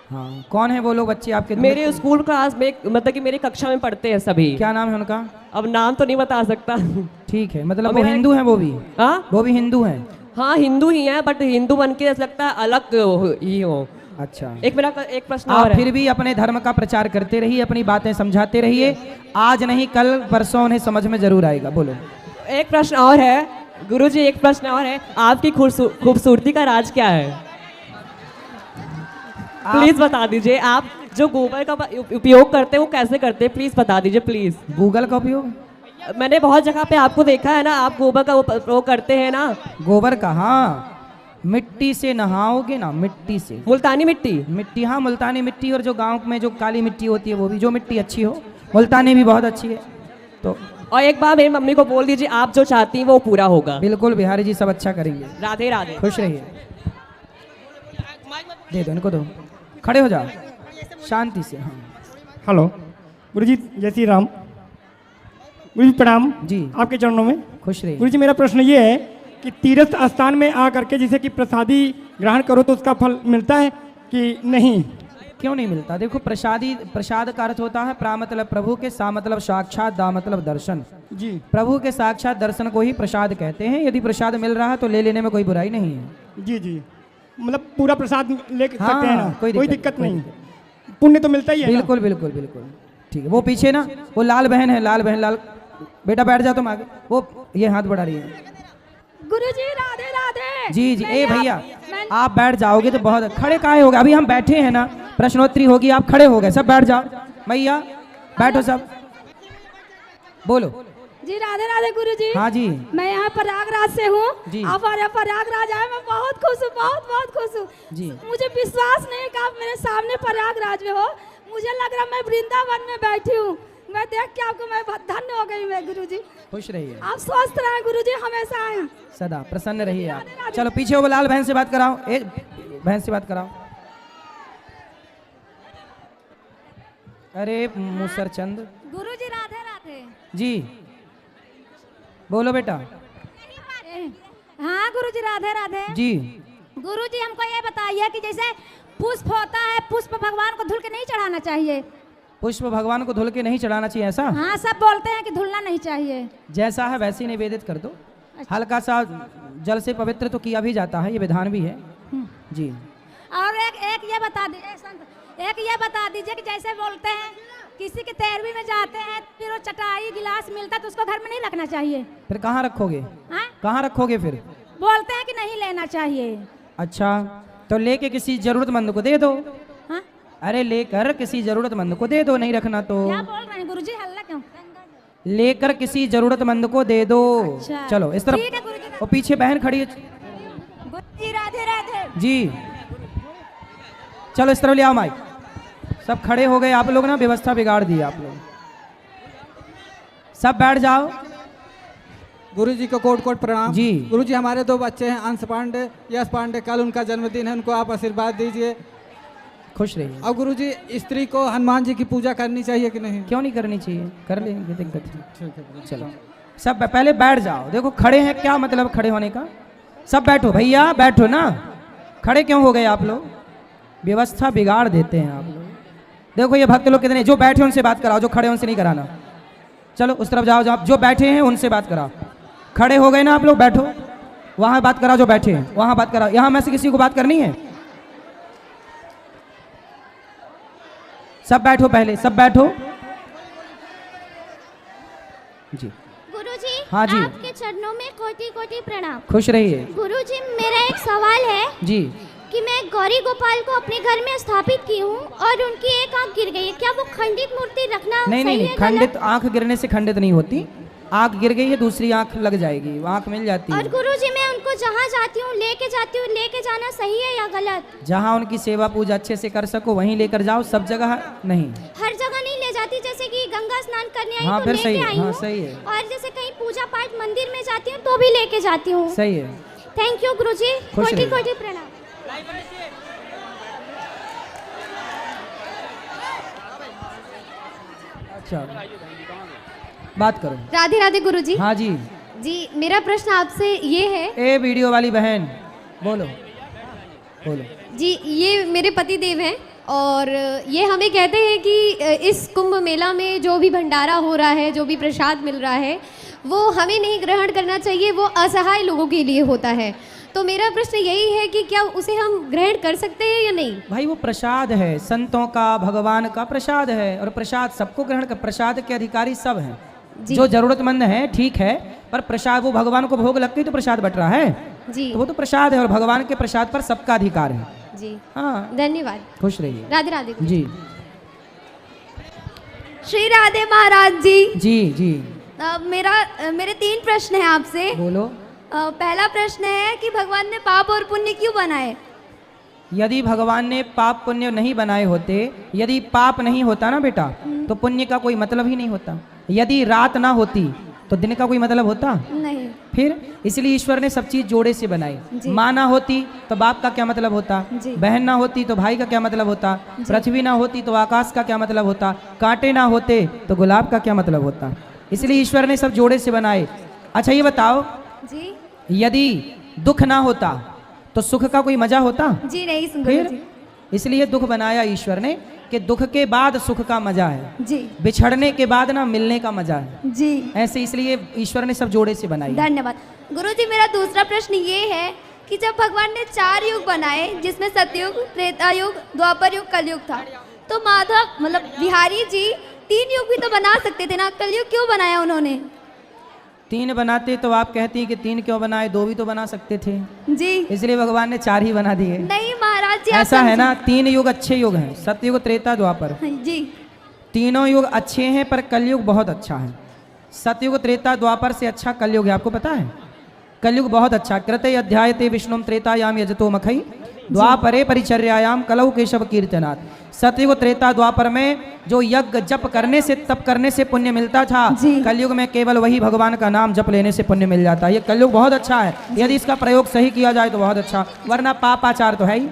हाँ, कौन है वो लोग बच्चे आपके? मेरे स्कूल क्लास में, मतलब कि मेरे कक्षा में पढ़ते हैं सभी। क्या नाम है उनका? अब नाम तो नहीं बता सकता। ठीक है, मतलब वो हिंदू हैं वो भी? हाँ, वो भी हिंदू हैं? हाँ हिंदू ही हैं, बट हिंदू बन के ऐसा लगता है अलग ही हो। अच्छा, एक प्रश्न आप और है। फिर भी अपने धर्म का प्रचार करते रहिए, अपनी बातें समझाते रहिए, आज नहीं कल परसों उन्हें समझ में जरूर आएगा। बोलो। एक प्रश्न और है गुरुजी, एक प्रश्न और है, आपकी खूबसूरती का राज क्या है? प्लीज बता दीजिए। आप जो गोबर का उपयोग करते हैं वो कैसे करते हैं, प्लीज बता दीजिए प्लीज। गूगल का उपयोग? मैंने बहुत जगह पे आपको देखा है ना, आप गोबर का उपयोग करते हैं ना। गोबर का? हाँ, मिट्टी से नहाओगे ना, मिट्टी से। मुल्तानी मिट्टी? मिट्टी, हाँ मुल्तानी मिट्टी, और जो गांव में जो काली मिट्टी होती है वो भी, जो मिट्टी अच्छी हो। मुल्तानी भी बहुत अच्छी है। तो और एक बार मेरी मम्मी को बोल दीजिए, आप जो चाहती हैं वो पूरा होगा। बिल्कुल, बिहारी जी सब अच्छा करेंगे। राधे राधे। खुश रहिए। दे दो इनको, दो। खड़े हो जाओ शांति से। हाँ, हेलो गुरुजी, जय श्री राम। गुरुजी प्रणाम जी, आपके चरणों में। खुश रहिए। गुरुजी मेरा प्रश्न ये है कि तीर्थ स्थान में आ करके जैसे कि प्रसादी ग्रहण करो तो उसका फल मिलता है कि नहीं? क्यों नहीं मिलता? देखो, प्रसाद का अर्थ होता है प्रा मतलब प्रभु के, सा मतलब साक्षात, दा मतलब दर्शन। जी, प्रभु के साक्षात दर्शन को ही प्रसाद कहते हैं। यदि प्रसाद मिल रहा है तो ले लेने में कोई बुराई नहीं है। जी जी, मतलब पूरा प्रसाद ले सकते हैं ना? कोई दिक्कत नहीं, पुण्य तो मिलता ही है। बिल्कुल बिल्कुल बिल्कुल। ठीक है, वो पीछे ना वो लाल बहन है, लाल बेटा बैठ जा तुम आगे। वो ये हाथ बढ़ा रही है। गुरुजी राधे राधे। जी जी, ए भैया आप बैठ जाओगे तो बहुत, खड़े काहे हो गए? अभी हम बैठे हैं ना, प्रश्नोत्तरी होगी, आप खड़े हो गए, सब बैठ जाओ। भैया बैठो सब, बोलो। जी राधे राधे गुरुजी। हाँ जी, मैं यहाँ प्रयागराज से हूँ। जी। आप और यहाँ प्रयागराज आए, मैं बहुत खुश हूँ, बहुत खुश हूँ। जी। मुझे विश्वास नहीं कि आप मेरे सामने प्रयागराज में हो। मुझे लग रहा मैं वृंदावन में बैठी हूँ। मैं देख के आपको मैं बहुत धन्य हो गई। मैं गुरुजी खुश रहिए, आप स्वस्थ रहें गुरुजी, हमेशा आए। सदा प्रसन्न रहिए आप। चलो पीछे वो लाल बहन से बात कराओ, बहन से बात कराओ। अरे मूसर चंद गुरुजी राधे राधे। जी, बोलो बेटा। हाँ गुरुजी राधे राधे। जी, गुरुजी हमको ये बताइए कि जैसे पुष्प होता है, पुष्प भगवान को धुल के नहीं चढ़ाना चाहिए? पुष्प भगवान को धुल के नहीं चढ़ाना चाहिए, ऐसा? हाँ, सब बोलते हैं कि धुलना नहीं चाहिए। जैसा है वैसे ही निवेदित कर दो। हल्का सा जल से पवित्र तो किया भी जाता है, ये विधान भी है। जी। और एक ये बता दीजिए संत, एक ये बता दीजिए कि जैसे बोलते हैं किसी के 13वीं में जाते हैं, फिर वो चटाई गिलास मिलता है तो उसको घर में नहीं रखना चाहिए। फिर कहाँ रखोगे? हाँ? कहाँ रखोगे फिर? बोलते हैं कि नहीं लेना चाहिए। अच्छा, तो लेके किसी जरूरतमंद को दे दो। हाँ? अरे लेकर किसी जरूरतमंद को दे दो, नहीं रखना तो। क्या बोल रहे हैं गुरुजी, हल्ला क्यों? लेकर किसी जरूरतमंद को दे दो। अच्छा। चलो इस ठीक है तरफ, गुरुजी। वो पीछे बहन खड़ी है। गुरुजी राधे राधे। जी, चलो इस तरफ ले आओ माइक। सब खड़े हो गए आप लोग ना, व्यवस्था बिगाड़ दी आप लोग। सब बैठ जाओ। गुरुजी को कोट कोट प्रणाम। जी। गुरुजी हमारे 2 बच्चे हैं, अंश पांडे, यश पांडे, कल उनका जन्मदिन है, उनको आप आशीर्वाद दीजिए। खुश रहिए। और गुरुजी स्त्री को हनुमान जी की पूजा करनी चाहिए कि नहीं? क्यों नहीं करनी चाहिए? कर लेंगे, दिक्कत है। ठीक है, चलो सब पहले बैठ जाओ। देखो खड़े हैं, क्या मतलब खड़े होने का? सब बैठो भैया, बैठो ना। खड़े क्यों हो गए आप लोग? व्यवस्था बिगाड़ देते हैं आप लोग। देखो ये भक्त लोग कितने, जो बैठे उनसे बात कराओ, जो खड़े उनसे नहीं कराना। चलो उस तरफ जाओ, जो बैठे हैं उनसे बात कराओ। खड़े हो गए ना आप लोग, बैठो। वहां बात कराओ, जो बैठे हैं वहां बात कराओ। यहां में से किसी को बात करनी है? सब बैठो, पहले सब बैठो। जी। गुरुजी, हाँ जी। आपके चरणों में कोटि कोटि प्रणाम। खुश रहिए। गुरुजी, मेरा एक सवाल है जी। कि मैं गौरी गोपाल को अपने घर में स्थापित की हूँ और उनकी एक आंख गिर गई है, क्या वो खंडित मूर्ति रखना नहीं सही नहीं, है? खंडित आंख गिरने से खंडित नहीं होती। आंख गिर गई है, दूसरी आंख लग जाएगी, आंख मिल जाती और है। गुरुजी, मैं उनको जहाँ जाती हूँ लेके जाना सही है या गलत? जहाँ उनकी सेवा पूजा अच्छे से कर सको वहीं लेकर जाओ, सब जगह नहीं। हर जगह नहीं ले जाती थी, जैसे कि गंगा स्नान करने आई हाँ, तो फिर लेके सही है, आई हाँ, हूँ। सही है। और जैसे कहीं पूजा पाठ मंदिर में जाती हूँ तो भी लेके जाती हूँ। सही है। थैंक यू गुरुजी, खुश कोटि रहिए। कोटि प्रणाम। अच्छा, बात करो। राधे राधे गुरुजी। हाँ जी। जी मेरा प्रश्न आपसे ये है। ए वीडियो वाली बहन बोलो बोलो। जी ये मेरे पति देव हैं और ये हमें कहते हैं कि इस कुंभ मेला में जो भी भंडारा हो रहा है, जो भी प्रसाद मिल रहा है, वो हमें नहीं ग्रहण करना चाहिए, वो असहाय लोगों के लिए होता है। तो मेरा प्रश्न यही है कि क्या उसे हम ग्रहण कर सकते हैं या नहीं? भाई वो प्रसाद है, संतों का, भगवान का प्रसाद है, और प्रसाद सबको ग्रहण कर, प्रसाद के अधिकारी सब हैं। जो जरूरतमंद है ठीक है, पर प्रसाद वो भगवान को भोग लग के तो प्रसाद बट रहा है जी, तो वो तो प्रसाद है, और भगवान के प्रसाद पर सबका अधिकार है जी। हाँ, धन्यवाद। खुश रहिए। राधे राधे जी श्री राधे महाराज जी। जी जी मेरे 3 प्रश्न हैं आपसे। बोलो। पहला प्रश्न है कि भगवान ने पाप और पुण्य क्यों बनाए? यदि भगवान ने पाप पुण्य नहीं बनाए होते, यदि पाप नहीं होता ना बेटा, तो पुण्य का कोई मतलब ही नहीं होता। यदि रात ना होती तो दिन का कोई मतलब होता नहीं। फिर इसलिए ईश्वर ने सब चीज जोड़े से बनाई। माँ ना होती तो बाप का क्या मतलब होता, बहन ना होती तो भाई का क्या मतलब होता, पृथ्वी ना होती तो आकाश का क्या मतलब होता, कांटे ना होते तो गुलाब का क्या मतलब होता। इसलिए ईश्वर ने सब जोड़े से बनाए। अच्छा ये बताओ जी, यदि दुख ना होता तो सुख का कोई मजा होता? जी नहीं सुन फिर जी। इसलिए दुख बनाया ईश्वर ने कि दुख के बाद सुख का मजा है, जी बिछड़ने के बाद ना मिलने का मजा है जी। ऐसे इसलिए ईश्वर ने सब जोड़े से बनाई। धन्यवाद गुरुजी। मेरा दूसरा प्रश्न ये है कि जब भगवान ने 4 युग बनाए, जिसमें सतयुग, त्रेता युग, द्वापर युग, कलयुग था, तो माधव मतलब बिहारी जी 3 युग भी तो बना सकते थे ना, कलयुग क्यों बनाया उन्होंने? 3 बनाते तो आप कहती कि 3 क्यों बनाए, 2 भी तो बना सकते थे। जी इसलिए भगवान ने 4 ही बना दिए। नहीं महाराज जी, आप ऐसा है समझे। ना, 3 युग अच्छे युग हैं, सतयुग, त्रेता, द्वापर। जी तीनों युग अच्छे हैं, पर कलयुग बहुत अच्छा है। सतयुग, त्रेता, द्वापर से अच्छा कलयुग है, आपको पता है? कलयुग बहुत अच्छा। कृते अध्यायते विष्णुम त्रेतायाम यजतो मखई द्वापरे परिचर्यायाम कलौ केशव कीर्तनाथ। सतयुग, त्रेता, द्वापर में जो यज्ञ जप करने से, तप करने से पुण्य मिलता था, कलयुग में केवल वही भगवान का नाम जप लेने से पुण्य मिल जाता है। ये कलयुग बहुत अच्छा है, यदि इसका प्रयोग सही किया जाए तो बहुत अच्छा, वरना पापाचार तो है ही।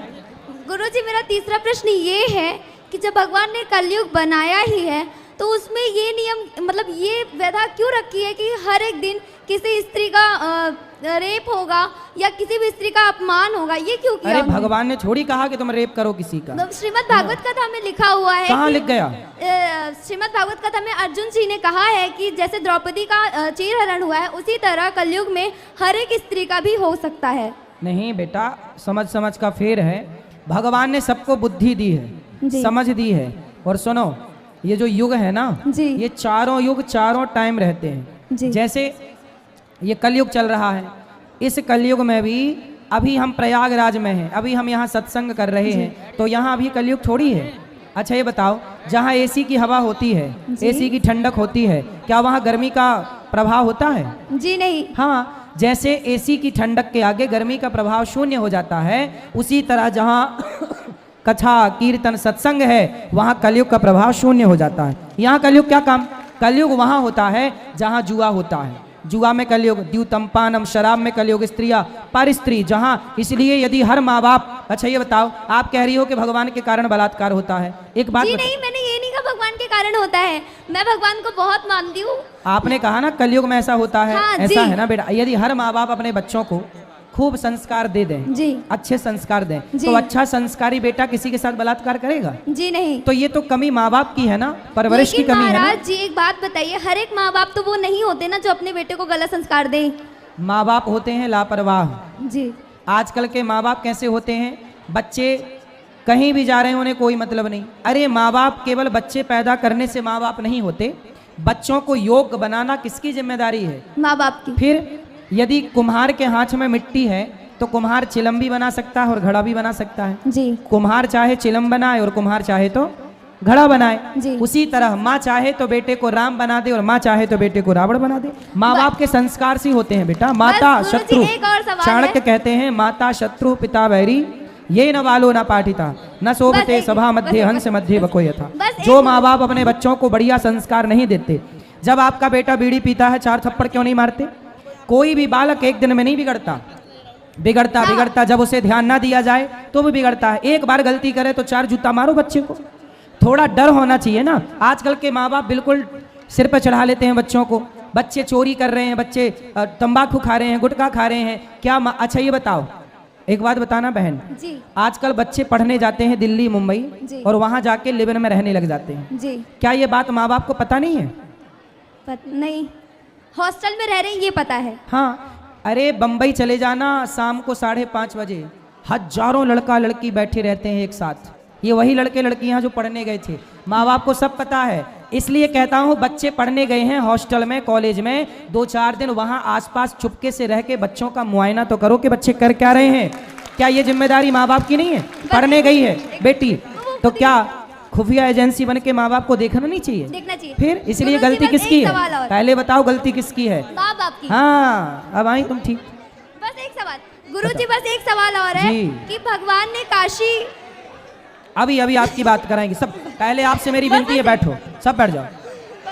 गुरुजी मेरा तीसरा प्रश्न ये है कि जब भगवान ने कलयुग बनाया ही है तो उसमें ये नियम मतलब ये व्यवस्था क्यों रखी है कि हर एक दिन किसी स्त्री का रेप होगा या किसी भी स्त्री का अपमान होगा, ये क्यों किया? अरे भगवान ने थोड़ी कहा कि तुम रेप करो किसी का। श्रीमद् भागवत कथा में लिखा हुआ है। कहाँ लिख गया? श्रीमद् भागवत कथा में अर्जुन जी ने कहा है कि जैसे द्रौपदी का चीरहरण हुआ है, उसी तरह कलयुग में हर एक स्त्री का भी हो सकता है। नहीं बेटा, समझ समझ का फेर है। भगवान ने सबको बुद्धि दी है, समझ दी है। और सुनो, ये जो युग है ना, ये चारों युग चारों टाइम रहते हैं। जैसे ये कलयुग चल रहा है, इस कलयुग में भी अभी हम प्रयागराज में हैं, अभी हम यहाँ सत्संग कर रहे हैं, तो यहाँ अभी कलयुग थोड़ी है। अच्छा ये बताओ, जहाँ एसी की हवा होती है, एसी की ठंडक होती है, क्या वहाँ गर्मी का प्रभाव होता है? जी नहीं। हाँ, जैसे एसी की ठंडक के आगे गर्मी का प्रभाव शून्य हो जाता है, उसी तरह जहाँ कथा, कीर्तन, सत्संग है, वहाँ कलयुग का प्रभाव शून्य हो जाता है। यहाँ कलयुग क्या काम? कलयुग वहाँ होता है जहाँ जुआ होता है, जुआ में कलयुग, द्यूतमपानम, शराब में कलयुग, स्त्रियाँ पर स्त्री जहाँ। इसलिए यदि हर माँ बाप, अच्छा ये बताओ, आप कह रही हो कि भगवान के कारण बलात्कार होता है, एक बात जी नहीं, मैंने ये नहीं कहा भगवान के कारण होता है, मैं भगवान को बहुत मानती हूँ। आपने कहा ना कलयुग में ऐसा होता है। हाँ, ऐसा है ना बेटा, यदि हर माँ बाप अपने बच्चों को खूब संस्कार दे दें, अच्छे संस्कार दें, तो अच्छा संस्कारी बेटा किसी के साथ बलात्कार करेगा? जी नहीं। तो ये तो कमी माँ बाप की है ना, परवरिश की कमी है ना। महाराज जी एक बात बताइए, हर एक माँ बाप तो वो नहीं होते ना जो अपने बेटे को गलत संस्कार दें। माँ बाप होते हैं लापरवाह। जी आजकल के माँ बाप कैसे होते हैं, बच्चे कहीं भी जा रहे हैं उन्हें कोई मतलब नहीं। अरे माँ बाप केवल बच्चे पैदा करने से माँ बाप नहीं होते, बच्चों को योग्य बनाना किसकी जिम्मेदारी है? माँ बाप की। फिर यदि कुम्हार के हाथ में मिट्टी है तो कुम्हार चिलम भी बना सकता है और घड़ा भी बना सकता है। जी। कुम्हार चाहे चिलम बनाए और कुम्हार चाहे तो घड़ा बनाए। उसी तरह माँ चाहे तो बेटे को राम बना दे और माँ चाहे तो बेटे को रावण बना दे। माँ बाप के संस्कार से होते हैं बेटा। माता शत्रु, चाणक्य कहते हैं माता शत्रु पिता वैरी, ये न वालो न पाठिता। न शोभते सभा मध्य हंस मध्य बको यथा। जो माँ बाप अपने बच्चों को बढ़िया संस्कार नहीं देते, जब आपका बेटा बीड़ी पीता है 4 थप्पड़ क्यों नहीं मारते? कोई भी बालक एक दिन में नहीं बिगड़ता, बिगड़ता जब उसे ध्यान ना दिया जाए तो भी बिगड़ता है। एक बार गलती करे तो 4 जूता मारो बच्चे को। थोड़ा डर होना चाहिए ना। आजकल के माँ बाप बिल्कुल सिर पर चढ़ा लेते हैं बच्चों को। बच्चे चोरी कर रहे हैं, बच्चे तंबाकू खा रहे हैं, गुटखा खा रहे हैं, क्या अच्छा ये बताओ, एक बात बताना बहन जी। आजकल बच्चे पढ़ने जाते हैं दिल्ली मुंबई और वहां जाके लिव इन में रहने लग जाते हैं जी। क्या ये बात माँ बाप को पता नहीं है? नहीं, हॉस्टल में रह रहे हैं ये पता है। हाँ, अरे बम्बई चले जाना, शाम को 5:30 बजे हजारों लड़का लड़की बैठे रहते हैं एक साथ। ये वही लड़के लड़कियां जो पढ़ने गए थे, माँ बाप को सब पता है। इसलिए कहता हूँ बच्चे पढ़ने गए हैं हॉस्टल में, कॉलेज में, 2-4 दिन वहाँ आसपास चुपके से रह के बच्चों का मुआयना तो करो कि बच्चे कर क्या रहे हैं। क्या ये जिम्मेदारी माँ बाप की नहीं है? पढ़ने गई है बेटी तो क्या खुफिया एजेंसी बन के माँ बाप को देखना नहीं चाहिए? देखना चाहिए। फिर इसलिए गलती किसकी है? पहले बताओ गलती किसकी है? माँ बाप की। हाँ, अब आई तुम ठीक। बस एक सवाल गुरुजी, बस एक सवाल और है कि भगवान ने काशी, अभी आपकी बात कराएंगे सब। पहले आपसे मेरी विनती है, बैठो, सब बैठ जाओ,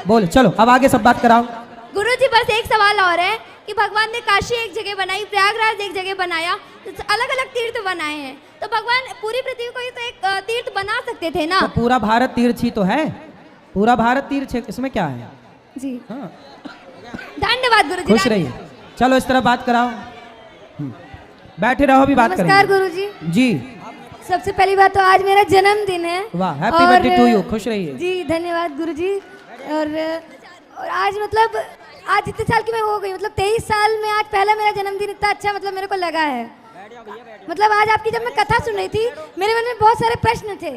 बोलो, चलो अब आगे सब बात कराओ। गुरुजी बस एक सवाल और है कि भगवान ने काशी एक जगह बनाई, प्रयागराज एक जगह बनाया, अलग अलग तीर्थ बनाए हैं, तो भगवान पूरी पृथ्वी को ही तो एक तीर्थ बना सकते थे ना? तो पूरा भारत तीर्थ ही तो है, पूरा भारत तीर्थ है, इसमें क्या है? जी हाँ। धन्यवाद गुरुजी। खुश रहिए। चलो इस तरह बात कराओ, बैठे रहो, भी बात करेंगे। नमस्कार गुरुजी जी। सबसे पहली बात तो आज मेरा जन्मदिन है। वाह, हैप्पी बर्थडे टू यू। खुश रहिए जी। धन्यवाद गुरुजी। और आज मतलब आज इतने साल की मैं हो गई, मतलब 23 साल में आज पहला मेरा जन्मदिन इतना अच्छा मतलब मेरे को लगा है। मतलब आज आपकी जब मैं कथा सुन रही थी मेरे मन में बहुत सारे प्रश्न थे।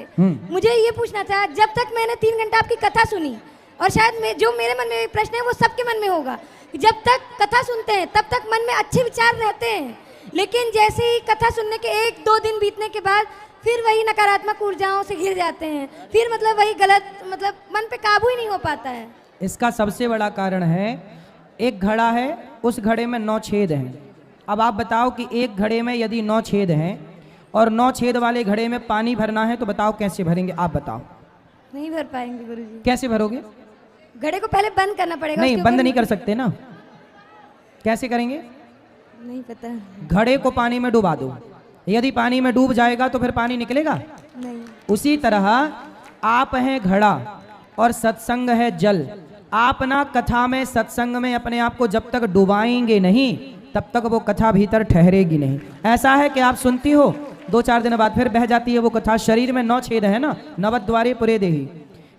मुझे ये पूछना था, जब तक मैंने 3 घंटा आपकी कथा सुनी, और शायद जो मेरे मन में प्रश्न है वो सबके मन में होगा, जब तक कथा सुनते हैं तब तक मन में अच्छे विचार रहते हैं, लेकिन जैसे ही कथा सुनने के 1-2 दिन बीतने के बाद फिर वही नकारात्मक ऊर्जाओं से घिर जाते हैं, फिर मतलब वही गलत, मतलब मन पे काबू ही नहीं हो पाता है। इसका सबसे बड़ा कारण है, एक घड़ा है, उस घड़े में 9 छेद हैं। अब आप बताओ कि एक घड़े में यदि 9 छेद हैं और 9 छेद वाले घड़े में पानी भरना है तो बताओ कैसे भरेंगे? आप बताओ। नहीं भर पाएंगे गुरुजी। कैसे भरोगे? घड़े को पहले बंद करना पड़ेगा। नहीं, बंद नहीं कर सकते ना, कैसे करेंगे? नहीं पता। घड़े को पानी में डुबा दो, यदि पानी में डूब जाएगा तो फिर पानी निकलेगा नहीं। उसी तरह आप हैं घड़ा और सत्संग है जल। आप ना कथा में, सत्संग में अपने आप को जब तक डुबाएंगे नहीं तब तक वो कथा भीतर ठहरेगी नहीं। ऐसा है कि आप सुनती हो, 2-4 दिन बाद फिर बह जाती है वो कथा। शरीर में 9 छेद है ना, नवद्वारे पुरे देही,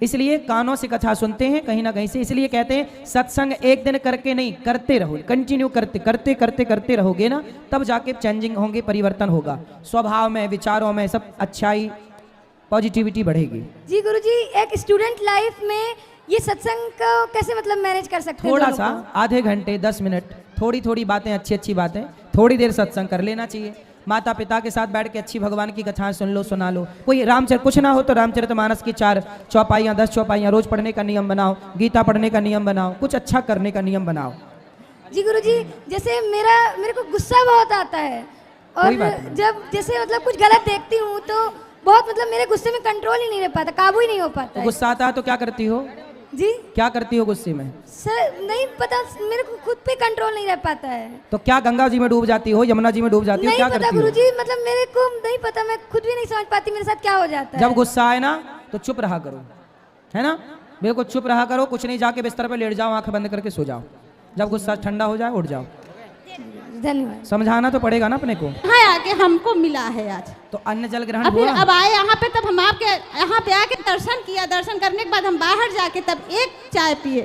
इसलिए कानों से कथा सुनते हैं कहीं ना कहीं से। इसलिए कहते हैं सत्संग एक दिन करके नहीं, करते रहो, कंटिन्यू करते रहोगे ना, तब जाके चेंजिंग होंगे, परिवर्तन होगा स्वभाव में, विचारों में, सब अच्छाई, पॉजिटिविटी बढ़ेगी। जी गुरुजी, एक स्टूडेंट लाइफ में ये सत्संग को कैसे मतलब मैनेज कर सकते हैं? थोड़ा सा, आधे घंटे 10 मिनट, थोड़ी बातें, अच्छी बातें, थोड़ी देर सत्संग कर लेना चाहिए। माता पिता के साथ बैठ के अच्छी भगवान की कथाएं सुन लो, सुना लो। कोई रामचरित, कुछ ना हो तो रामचरितमानस की 4 चौपाइयाँ 10 चौपाइयाँ रोज पढ़ने का नियम बनाओ, गीता पढ़ने का नियम बनाओ, कुछ अच्छा करने का नियम बनाओ। जी गुरुजी, जैसे मेरे को गुस्सा बहुत आता है, और जब जैसे मतलब कुछ गलत देखती हूँ तो बहुत मतलब मेरे गुस्से में कंट्रोल ही नहीं रह पाता, काबू ही नहीं हो पाता है। गुस्सा आता है तो क्या करती हो? जी क्या करती हो गुस्से में? सर नहीं पता, मेरे को खुद पे कंट्रोल नहीं रह पाता है। तो क्या गंगा जी में डूब जाती हो, यमुना जी में डूब जाती हो, क्या करती हो? नहीं पता गुरुजी, मतलब मेरे को नहीं पता, मैं खुद भी नहीं समझ पाती मेरे साथ क्या हो जाता है। जब गुस्सा आए ना तो चुप रहा करो, है ना, बिल्कुल चुप रहा करो, कुछ नहीं, जाके बिस्तर पे लेट जाओ, आंखें बंद करके सो जाओ। जब गुस्सा ठंडा हो जाए उठ जाओ। धन्यवाद। समझाना तो पड़ेगा ना अपने को। हाँ, आके हमको मिला है आज, तो अन्न जल ग्रहण अब हुआ। अब आए यहाँ पे, तब हम आपके यहाँ पे आके दर्शन किया, दर्शन करने के बाद हम बाहर जाके तब एक चाय पिए,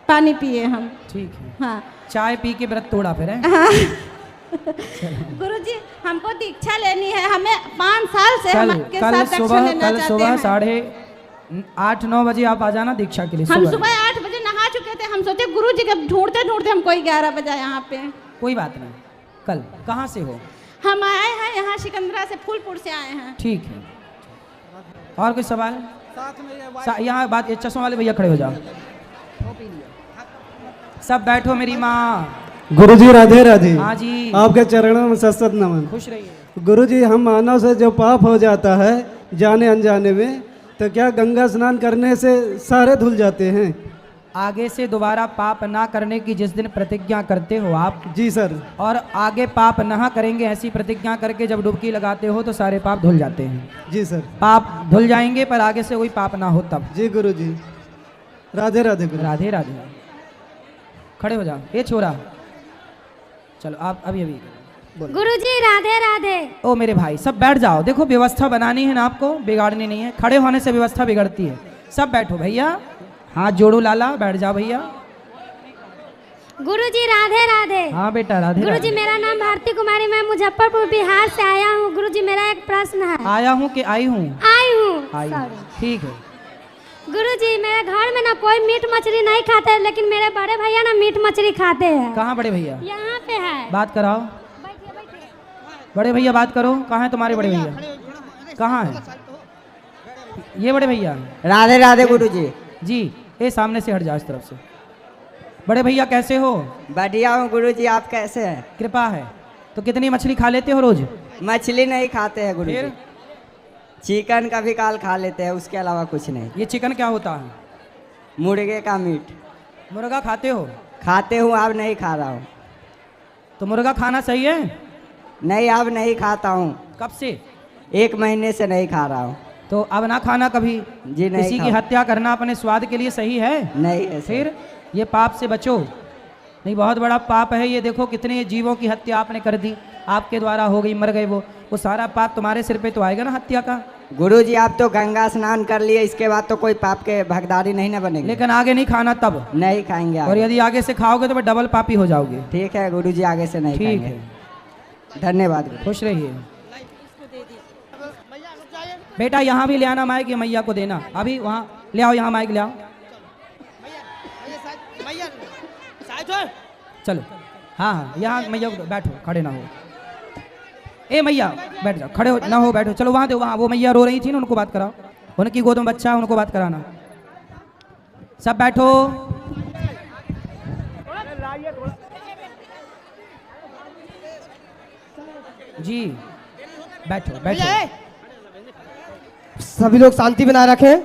पानी पिए हम। ठीक है। हाँ, चाय पी के व्रत तोड़ा फिर है। हाँ। गुरुजी, हमको दीक्षा लेनी है, हमें 5 साल से हम आपके साथ दीक्षा लेना चाहते हैं। कल सुबह 8:30-9 बजे आप आ जाना दीक्षा के लिए। हम सुबह 8 बजे नहा चुके थे, हम सोचे गुरुजी के ढूंढते हमको 11 बजे यहाँ पे। कोई बात नहीं। कल कहाँ से हो? हम आए हैं यहाँ सिकंदरा से, फूलपुर से आए हैं। ठीक है, और कोई सवाल? यहाँ बात, ये चश्मा वाले भैया खड़े हो जाओ, सब बैठो। मेरी माँ। गुरुजी राधे राधे। हाँ जी। आपके चरणों में सतसत नमन। खुश रहिए। गुरुजी, हम मानव से जो पाप हो जाता है जाने अनजाने में, तो क्या गंगा स्नान करने से सारे धुल जाते हैं? आगे से दोबारा पाप ना करने की जिस दिन प्रतिज्ञा करते हो आप, जी सर, और आगे पाप ना करेंगे ऐसी प्रतिज्ञा करके जब डुबकी लगाते हो तो सारे पाप धुल जाते हैं। जी सर, पाप धुल जाएंगे पर आगे से कोई पाप ना हो तब। जी गुरु जी, राधे राधे गुरु। राधे राधे। खड़े हो जाओ, ये छोरा, चलो आप अभी अभी गुरुजी राधे राधे। ओ मेरे भाई सब बैठ जाओ, देखो व्यवस्था बनानी है ना आपको, बिगाड़नी नहीं है। खड़े होने से व्यवस्था बिगड़ती है। सब बैठो भैया, हाथ जोड़ो लाला, बैठ जाओ भैया। गुरुजी राधे राधे। हाँ बेटा राधे गुरुजी राधे। मेरा नाम भारती कुमारी, मैं मुजफ्फरपुर बिहार से आया हूँ। गुरुजी मेरा एक प्रश्न है। आया हूँ कि आई हूँ? आई हूँ। आई हूँ, ठीक है। गुरुजी मेरे घर में ना कोई मीट मछली नहीं खाते, लेकिन मेरे बड़े भैया ना मीट मछली खाते हैं। कहाँ बड़े भैया? यहाँ पे है। बात कराओ। बड़े भैया बात करो, कहाँ है तुम्हारे बड़े भैया? कहाँ है ये बड़े भैया? राधे राधे गुरुजी। जी ये सामने से हट जाओ इस तरफ से। बड़े भैया कैसे हो? बढ़िया हूँ गुरुजी, आप कैसे हैं? कृपा है। तो कितनी मछली खा लेते हो रोज? मछली नहीं खाते हैं गुरुजी, फिर? चिकन कभी काल खा लेते हैं, उसके अलावा कुछ नहीं। ये चिकन क्या होता है? मुर्गे का मीट। मुर्गा खाते हो? खाते हूँ, अब नहीं खा रहा हूँ। तो मुर्गा खाना सही है? नहीं, अब नहीं खाता हूँ। कब से? 1 महीने से नहीं खा रहा हूँ। तो अब ना खाना कभी? जी नहीं। किसी की हत्या करना अपने स्वाद के लिए सही है? नहीं है। फिर ये पाप से बचो, नहीं बहुत बड़ा पाप है ये। देखो कितने जीवों की हत्या आपने कर दी, आपके द्वारा हो गई, मर गए वो सारा पाप तुम्हारे सिर पे तो आएगा ना हत्या का। गुरुजी आप तो गंगा स्नान कर लिए, इसके बाद तो कोई पाप के भागीदारी नहीं ना बनेगी। लेकिन आगे नहीं खाना तब? नहीं खाएंगे आगे। और यदि आगे से खाओगे तो डबल पापी हो जाओगे। ठीक है गुरुजी, आगे से नहीं ठीक खाएंगे। है, धन्यवाद गुरु। खुश रहिए। बेटा यहाँ भी ले आना माइक, ये मैया को देना। अभी वहाँ ले आओ, यहाँ माइक ले आओ। चलो हाँ हाँ, यहाँ मैया को बैठो, खड़े ना हो। ए मैया बैठ जाओ, खड़े हो ना हो, बैठो। चलो वहाँ दो, वहाँ वो मैया रो रही थी ना, उनको बात कराओ। उनकी गोद में बच्चा है, उनको बात कराना। सब बैठो। जी बैठो बैठो। सभी लोग शांति बनाए रखें,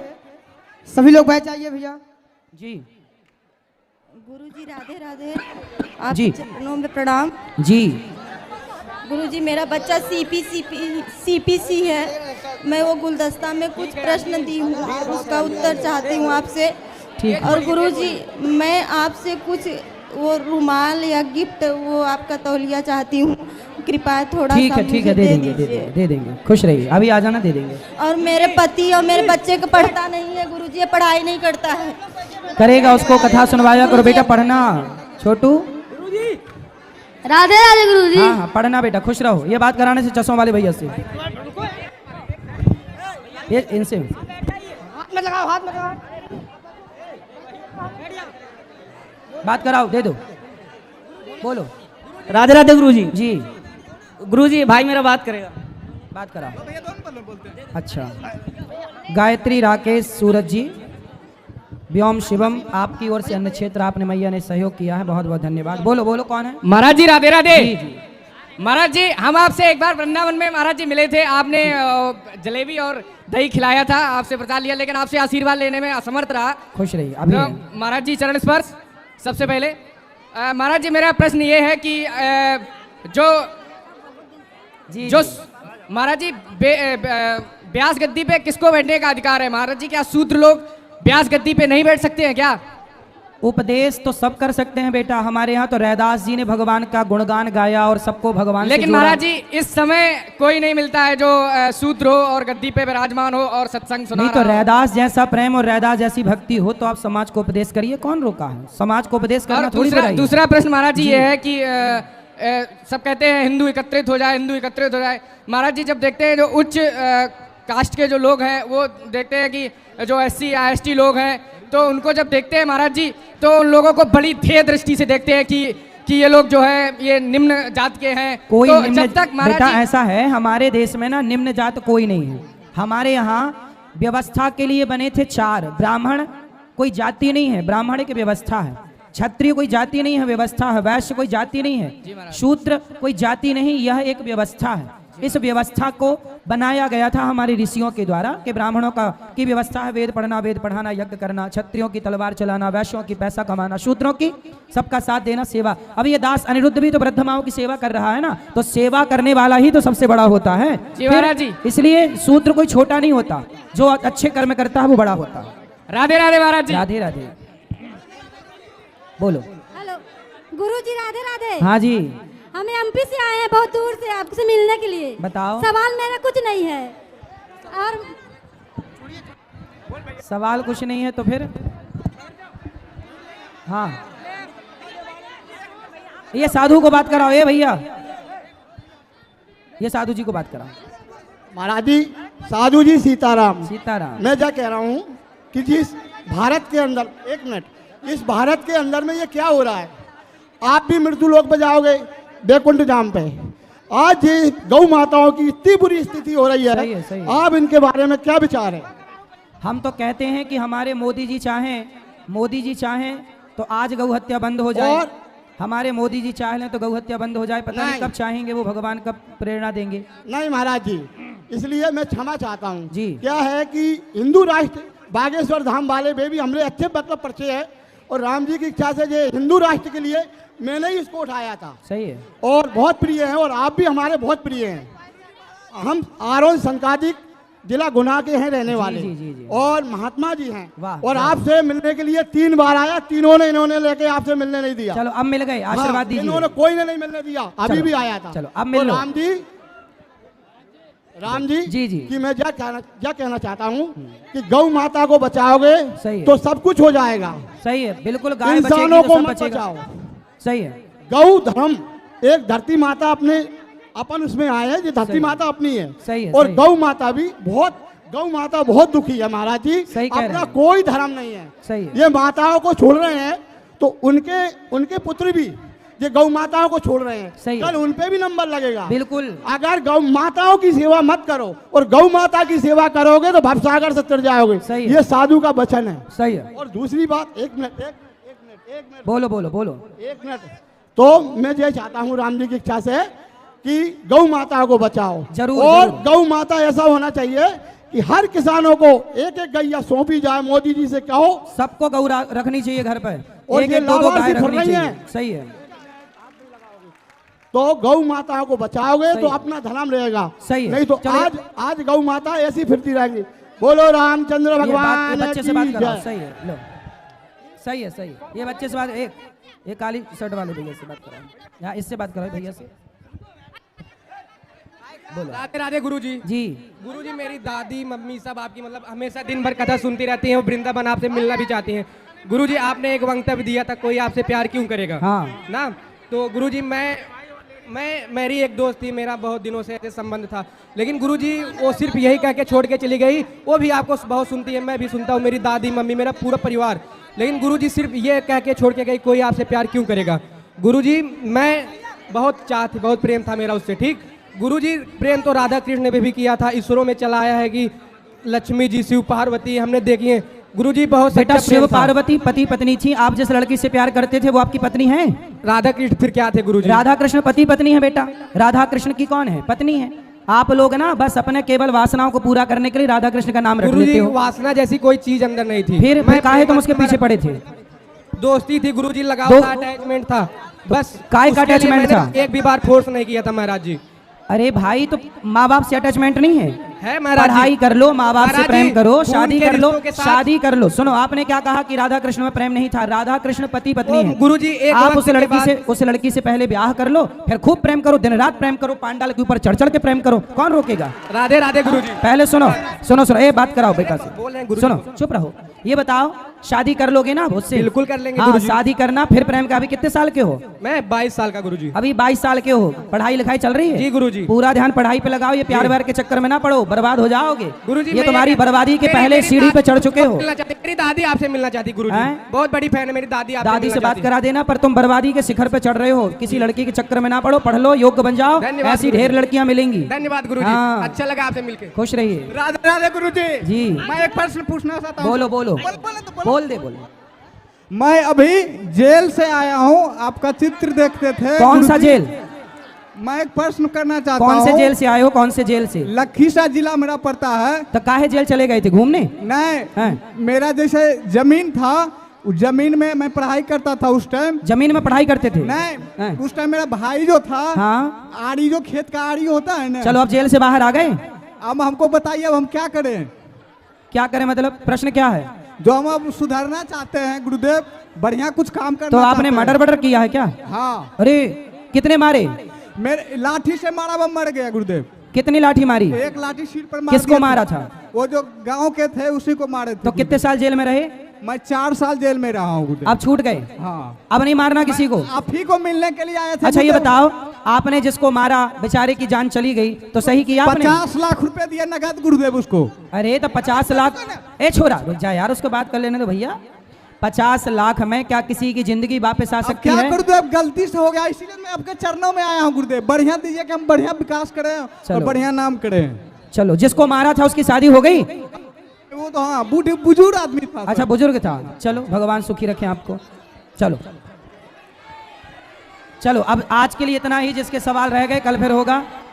सभी लोग बैठ जाइए भैया। जी गुरुजी राधे राधे। आप जी। चरणों में प्रणाम। जी गुरुजी मेरा बच्चा CPC है, मैं वो गुलदस्ता में कुछ प्रश्न दी हूँ, उसका उत्तर चाहती हूँ आपसे। ठीक। और गुरुजी मैं आपसे कुछ वो रुमाल या गिफ्ट, वो आपका तौलिया चाहती हूँ, कृपया थोड़ा ठीक सा है, ठीक है, मुझे दे देंगे, दे देंगे, दे देंगे। खुश रहिए, अभी आ जाना, दे देंगे। और मेरे पति और मेरे बच्चे को पढ़ता नहीं है गुरुजी, ये पढ़ाई नहीं करता है। करेगा, उसको कथा सुनवाया करो बेटा, पढ़ना। छोटू राधे राधे गुरुजी। हाँ हाँ पढ़ना बेटा, खुश रहो। ये बात कराने से चश्मों वाले भैया से, ये इनसे हाथ में लगाओ, हाथ में लगाओ। बात कराओ, दे दो, बोलो। राधे राधे गुरुजी। जी गुरुजी भाई मेरा बात करेगा। बात कराओ। अच्छा, गायत्री राकेश सूरज जी, व्योम शिवम, आपकी ओर से अन्न क्षेत्र आपने मैया ने सहयोग किया है, बहुत बहुत धन्यवाद। बोलो बोलो, कौन है? महाराज जी राधे राधे। जी जी। महाराज जी हम आपसे एक बार वृंदावन में महाराज जी मिले थे, आपने जलेबी और दही खिलाया था, आपसे प्रसाद लिया, लेकिन आपसे आशीर्वाद लेने में असमर्थ रहा। खुश रहिए। अभी तो महाराज जी चरण स्पर्श। सबसे पहले महाराज जी मेरा प्रश्न ये है कि जो महाराज जी व्यास गद्दी पे किसको बैठने का अधिकार है? महाराज जी क्या शूद्र लोग व्यास गद्दी पे नहीं बैठ सकते हैं क्या? उपदेश तो सब कर सकते हैं बेटा, हमारे यहाँ तो रैदास जी ने भगवान का गुणगान गाया और सबको भगवान लेकिन महाराज जी इस समय कोई नहीं मिलता है जो शूद्र हो और गद्दी पे विराजमान हो और सत्संग सुना नहीं तो रैदास जैसा प्रेम और रैदास जैसी भक्ति हो तो आप समाज को उपदेश करिए, कौन रोका है? समाज को उपदेश करना थोड़ी बुराई। दूसरा प्रश्न महाराज जी ये है कि सब कहते हैं हिंदू एकत्रित हो जाए, हिंदू एकत्रित हो जाए। महाराज जी जब देखते हैं जो उच्च कास्ट के जो लोग हैं, वो देखते हैं कि जो SC या ST लोग हैं, तो उनको जब देखते हैं महाराज जी, तो उन लोगों को बड़ी ध्येय दृष्टि से देखते हैं कि ये लोग जो है ये निम्न जात के हैं। कोई तो निम्न जब तक बेटा ऐसा है, हमारे देश में ना निम्न जात कोई नहीं है। हमारे यहाँ व्यवस्था के लिए बने थे 4, ब्राह्मण कोई जाति नहीं है, ब्राह्मण की व्यवस्था है। क्षत्रिय कोई जाति नहीं है, व्यवस्था है। वैश्य कोई जाति नहीं है, शूद्र कोई जाति नहीं, यह एक व्यवस्था है। इस व्यवस्था को बनाया गया था हमारे ऋषियों के द्वारा कि ब्राह्मणों की व्यवस्था है वेद पढ़ना, वेद पढ़ाना, यज्ञ करना, क्षत्रियों की तलवार चलाना, वैश्यों की पैसा कमाना, शूद्रों की सबका साथ देना, सेवा। अब ये दास अनिरुद्ध भी तो वृद्धमाओं की सेवा कर रहा है ना, तो सेवा करने वाला ही तो सबसे बड़ा होता है। इसलिए शूद्र कोई छोटा नहीं होता, जो अच्छे कर्म करता है वो बड़ा होता है। राधे राधे महाराज जी। राधे राधे। बोलो। हेलो गुरुजी, राधे राधे। हाँ जी। हम एमपी से आए हैं बहुत दूर से आपसे मिलने के लिए। बताओ। सवाल मेरा कुछ नहीं है और सवाल कुछ नहीं है तो फिर हाँ, ये साधु को बात कराओ। ये भैया, ये साधु जी को बात कराओ। महाराज जी, साधु जी सीताराम। सीताराम। मैं क्या कह रहा हूँ कि जिस भारत के अंदर, एक मिनट, इस भारत के अंदर में ये क्या हो रहा है, आप भी मृत्यु लोक पे जाओगे बैकुंठ धाम पे। आज ये गौ माताओं की इतनी बुरी स्थिति हो रही है, सही है। आप इनके बारे में क्या विचार है? हम तो कहते हैं कि हमारे मोदी जी चाहें तो आज गौ हत्या बंद हो जाए, और हमारे मोदी जी चाह लें तो गौ हत्या बंद हो जाए। पता नहीं कब चाहेंगे वो, भगवान कब प्रेरणा देंगे। नहीं महाराज जी, इसलिए मैं क्षमा चाहता हूँ जी। क्या है कि हिंदू राष्ट्र बागेश्वर धाम वाले में भी हमने अच्छे मतलब परिचय है, और राम जी की इच्छा से ये हिंदू राष्ट्र के लिए मैंने ही इसको उठाया था। सही है। और बहुत प्रिय है, और आप भी हमारे बहुत प्रिय हैं। हम आरोन संकादिक जिला गुना के हैं रहने वाले, और महात्मा जी हैं, और आपसे मिलने के लिए 3 बार आया, तीनों ने इन्होंने लेके आपसे मिलने नहीं दिया। चलो अब मिल गए, आशीर्वाद दीजिए। इन्होंने कोई ने नहीं मिलने दिया, अभी भी आया था। चलो अब मिल लो। राम जी कि मैं क्या कहना चाहता हूँ कि गौ माता को बचाओगे तो सब कुछ हो जाएगा। सही है, बिल्कुल। गाय इंसानों को मत बचाओ। सही है। गौ धर्म, एक धरती माता अपन उसमें आए हैं, ये धरती माता अपनी है। सही है। और गौ माता भी गौ माता बहुत दुखी है महाराज जी। अपना कोई धर्म नहीं है। सही है। ये माताओं को छोड़ रहे हैं तो उनके पुत्र भी ये गौ माताओं को छोड़ रहे हैं, कल उन पे भी नंबर लगेगा। बिल्कुल। अगर गौ माताओं की सेवा मत करो और गौ माता की सेवा करोगे तो भवसागर से तर जाओगे। ये साधु का वचन है। सही है। और दूसरी बात, एक मिनट बोलो। 1 मिनट। तो मैं ये चाहता हूँ राम जी की इच्छा से कि गौ माता को बचाओ। जरूर। और गौ माता ऐसा होना चाहिए कि हर किसानों को एक गैया सौंपी जाए। मोदी जी से कहो सबको गौ रखनी चाहिए घर पर, और एक 2 गाय रखनी चाहिए। सही है। तो गौ माता को बचाओगे तो अपना धर्म रहेगा। सही है। नहीं तो आज गौ माता ऐसी फिरती रहेंगी। बोलो रामचंद्र भगवान। बच्चे से बात करो। सही है। लो, सही है। ये बच्चे से बात, एक काली शर्ट वाले भैया से बात करो। यहाँ इससे बात करो भैया से। बोलो। राधे राधे गुरुजी। जी गुरुजी, मेरी दादी मम्मी सब आपकी मतलब हमेशा दिन भर कथा सुनती रहती हैं, वो वृंदावन आपसे मिलना भी चाहती हैं। गुरुजी, आपने एक वक्तव्य दिया था, कोई आपसे प्यार क्यों करेगा। हाँ ना। तो गुरुजी, मेरी एक दोस्त थी, मेरा बहुत दिनों से ऐसे संबंध था, लेकिन गुरुजी वो सिर्फ यही कह के छोड़ के चली गई। वो भी आपको बहुत सुनती है, मैं भी सुनता हूँ, मेरी दादी मम्मी मेरा पूरा परिवार। लेकिन गुरुजी सिर्फ ये कह के छोड़ के गई, कोई आपसे प्यार क्यों करेगा। गुरुजी, मैं बहुत बहुत प्रेम था मेरा उससे। ठीक गुरुजी, प्रेम तो राधा कृष्ण ने भी किया था, ईश्वरों में चला आया है कि लक्ष्मी जी, शिव पार्वती हमने देखी है। गुरुजी, बहुत बेटा शिव पार्वती पति पत्नी थी। आप जिस लड़की से प्यार करते थे वो आपकी पत्नी है। राधा कृष्ण फिर क्या थे गुरुजी। राधा कृष्ण पति पत्नी है बेटा। राधा कृष्ण की कौन है? पत्नी है। आप लोग ना बस अपने केवल वासनाओं को पूरा करने के लिए राधा कृष्ण का नाम रख लेते हो। वासना जैसी कोई चीज अंदर नहीं थी। फिर काहे तुम उसके पीछे पड़े थे? दोस्ती थी गुरुजी, लगाव था, अटैचमेंट था, बस काय का अटैचमेंट था? एक भी बार फोर्स नहीं किया था महाराज जी। अरे भाई, तो माँ बाप से अटैचमेंट नहीं है? महाराज, पढ़ाई कर लो, माँ बाप से प्रेम करो, शादी कर लो, शादी कर लो। सुनो, आपने क्या कहा कि राधा कृष्ण में प्रेम नहीं था? राधा कृष्ण पति पत्नी है गुरुजी। आप उस लड़की से पहले ब्याह कर लो, फिर खूब प्रेम करो, दिन रात प्रेम करो, पांडाल के ऊपर चढ़ के प्रेम करो, कौन रोकेगा? राधे राधे गुरुजी। पहले सुनो, ये बात कराओ बेटा से। सुनो, चुप रहो। ये बताओ, शादी कर लोगे ना उससे? बिल्कुल कर लेंगे। हाँ, शादी करना, फिर प्रेम का। अभी कितने साल के हो? मैं 22 साल का गुरुजी। अभी 22 साल के हो। पढ़ाई लिखाई चल रही है? जी गुरुजी। पूरा ध्यान पढ़ाई पे लगाओ, ये प्यार व्यार के चक्कर में ना पड़ो, बर्बाद हो जाओगे गुरुजी। ये तुम्हारी बर्बादी के पहले सीढ़ी पे चढ़ चुके हो। मेरी दादी आपसे मिलना चाहती गुरुजी, बहुत बड़ी फैन है मेरी दादी। दादी से बात करा देना, पर तुम बर्बादी के शिखर पे चढ़ रहे हो। किसी लड़की के चक्कर में ना पड़ो, पढ़ लो, योग्य बन जाओ, ऐसी ढेर लड़कियां मिलेंगी। धन्यवाद गुरुजी, अच्छा लगा आपसे मिलकर। खुश रहिए। राधे राधे गुरुजी। जी, मैं एक प्रश्न पूछना चाहता हूँ। बोलो। बोल दे। मैं अभी जेल से आया हूँ, आपका चित्र देखते थे। कौन सा जेल? मैं एक प्रश्न करना चाहता हूँ। कौन से जेल से आए हो? कौन से जेल से? लखीसराय जिला मेरा पड़ता है। तो काहे जेल चले गए थे? घूमने? नहीं, मेरा जैसे जमीन था, उस जमीन में मैं पढ़ाई करता था उस टाइम। जमीन में पढ़ाई करते थे? नहीं, उस टाइम मेरा भाई जो था, हाँ, आड़ी जो खेत का आड़ी होता है ना। चलो अब जेल से बाहर आ गए, अब हमको बताइए अब हम क्या करें? क्या करें मतलब प्रश्न क्या है? जो हम अब सुधारना चाहते हैं गुरुदेव, बढ़िया कुछ काम करना। तो आपने मर्डर वर्डर किया है क्या? हाँ। अरे कितने मारे? मेरे लाठी से मारा, वो मर गया गुरुदेव। कितनी लाठी मारी? एक लाठी सिर पर मार। किसको मारा था? वो जो गांव के थे उसी को मारे थे। तो कितने साल जेल में रहे? मैं 4 साल जेल में रहा हूँ गुरुदेव। आप छूट गए? हाँ। अब नहीं मारना किसी को? आप ही को मिलने के लिए आए थे। अच्छा ये बताओ, आपने जिसको मारा बेचारे की जान चली गई तो सही किया आपने? 50 लाख रुपए दिया नगद गुरुदेव उसको। अरे तो 50 लाख, ए छोरा रुक जा यार, उसको बात कर लेने दो भैया। 50 लाख में क्या किसी की जिंदगी वापस आ सकती है? क्या गुरुदेव, गलती से हो गया, इसीलिए मैं आपके चरणों में आया हूँ गुरुदेव। बढ़िया दीजिए कि हम बढ़िया विकास करें और बढ़िया नाम करें। चलो, जिसको मारा था उसकी शादी हो गई? वो तो हाँ बुजुर्ग आदमी था। अच्छा बुजुर्ग था, चलो भगवान सुखी रखें आपको। चलो चलो अब आज के लिए इतना ही। जिसके सवाल रह गए कल फिर होगा।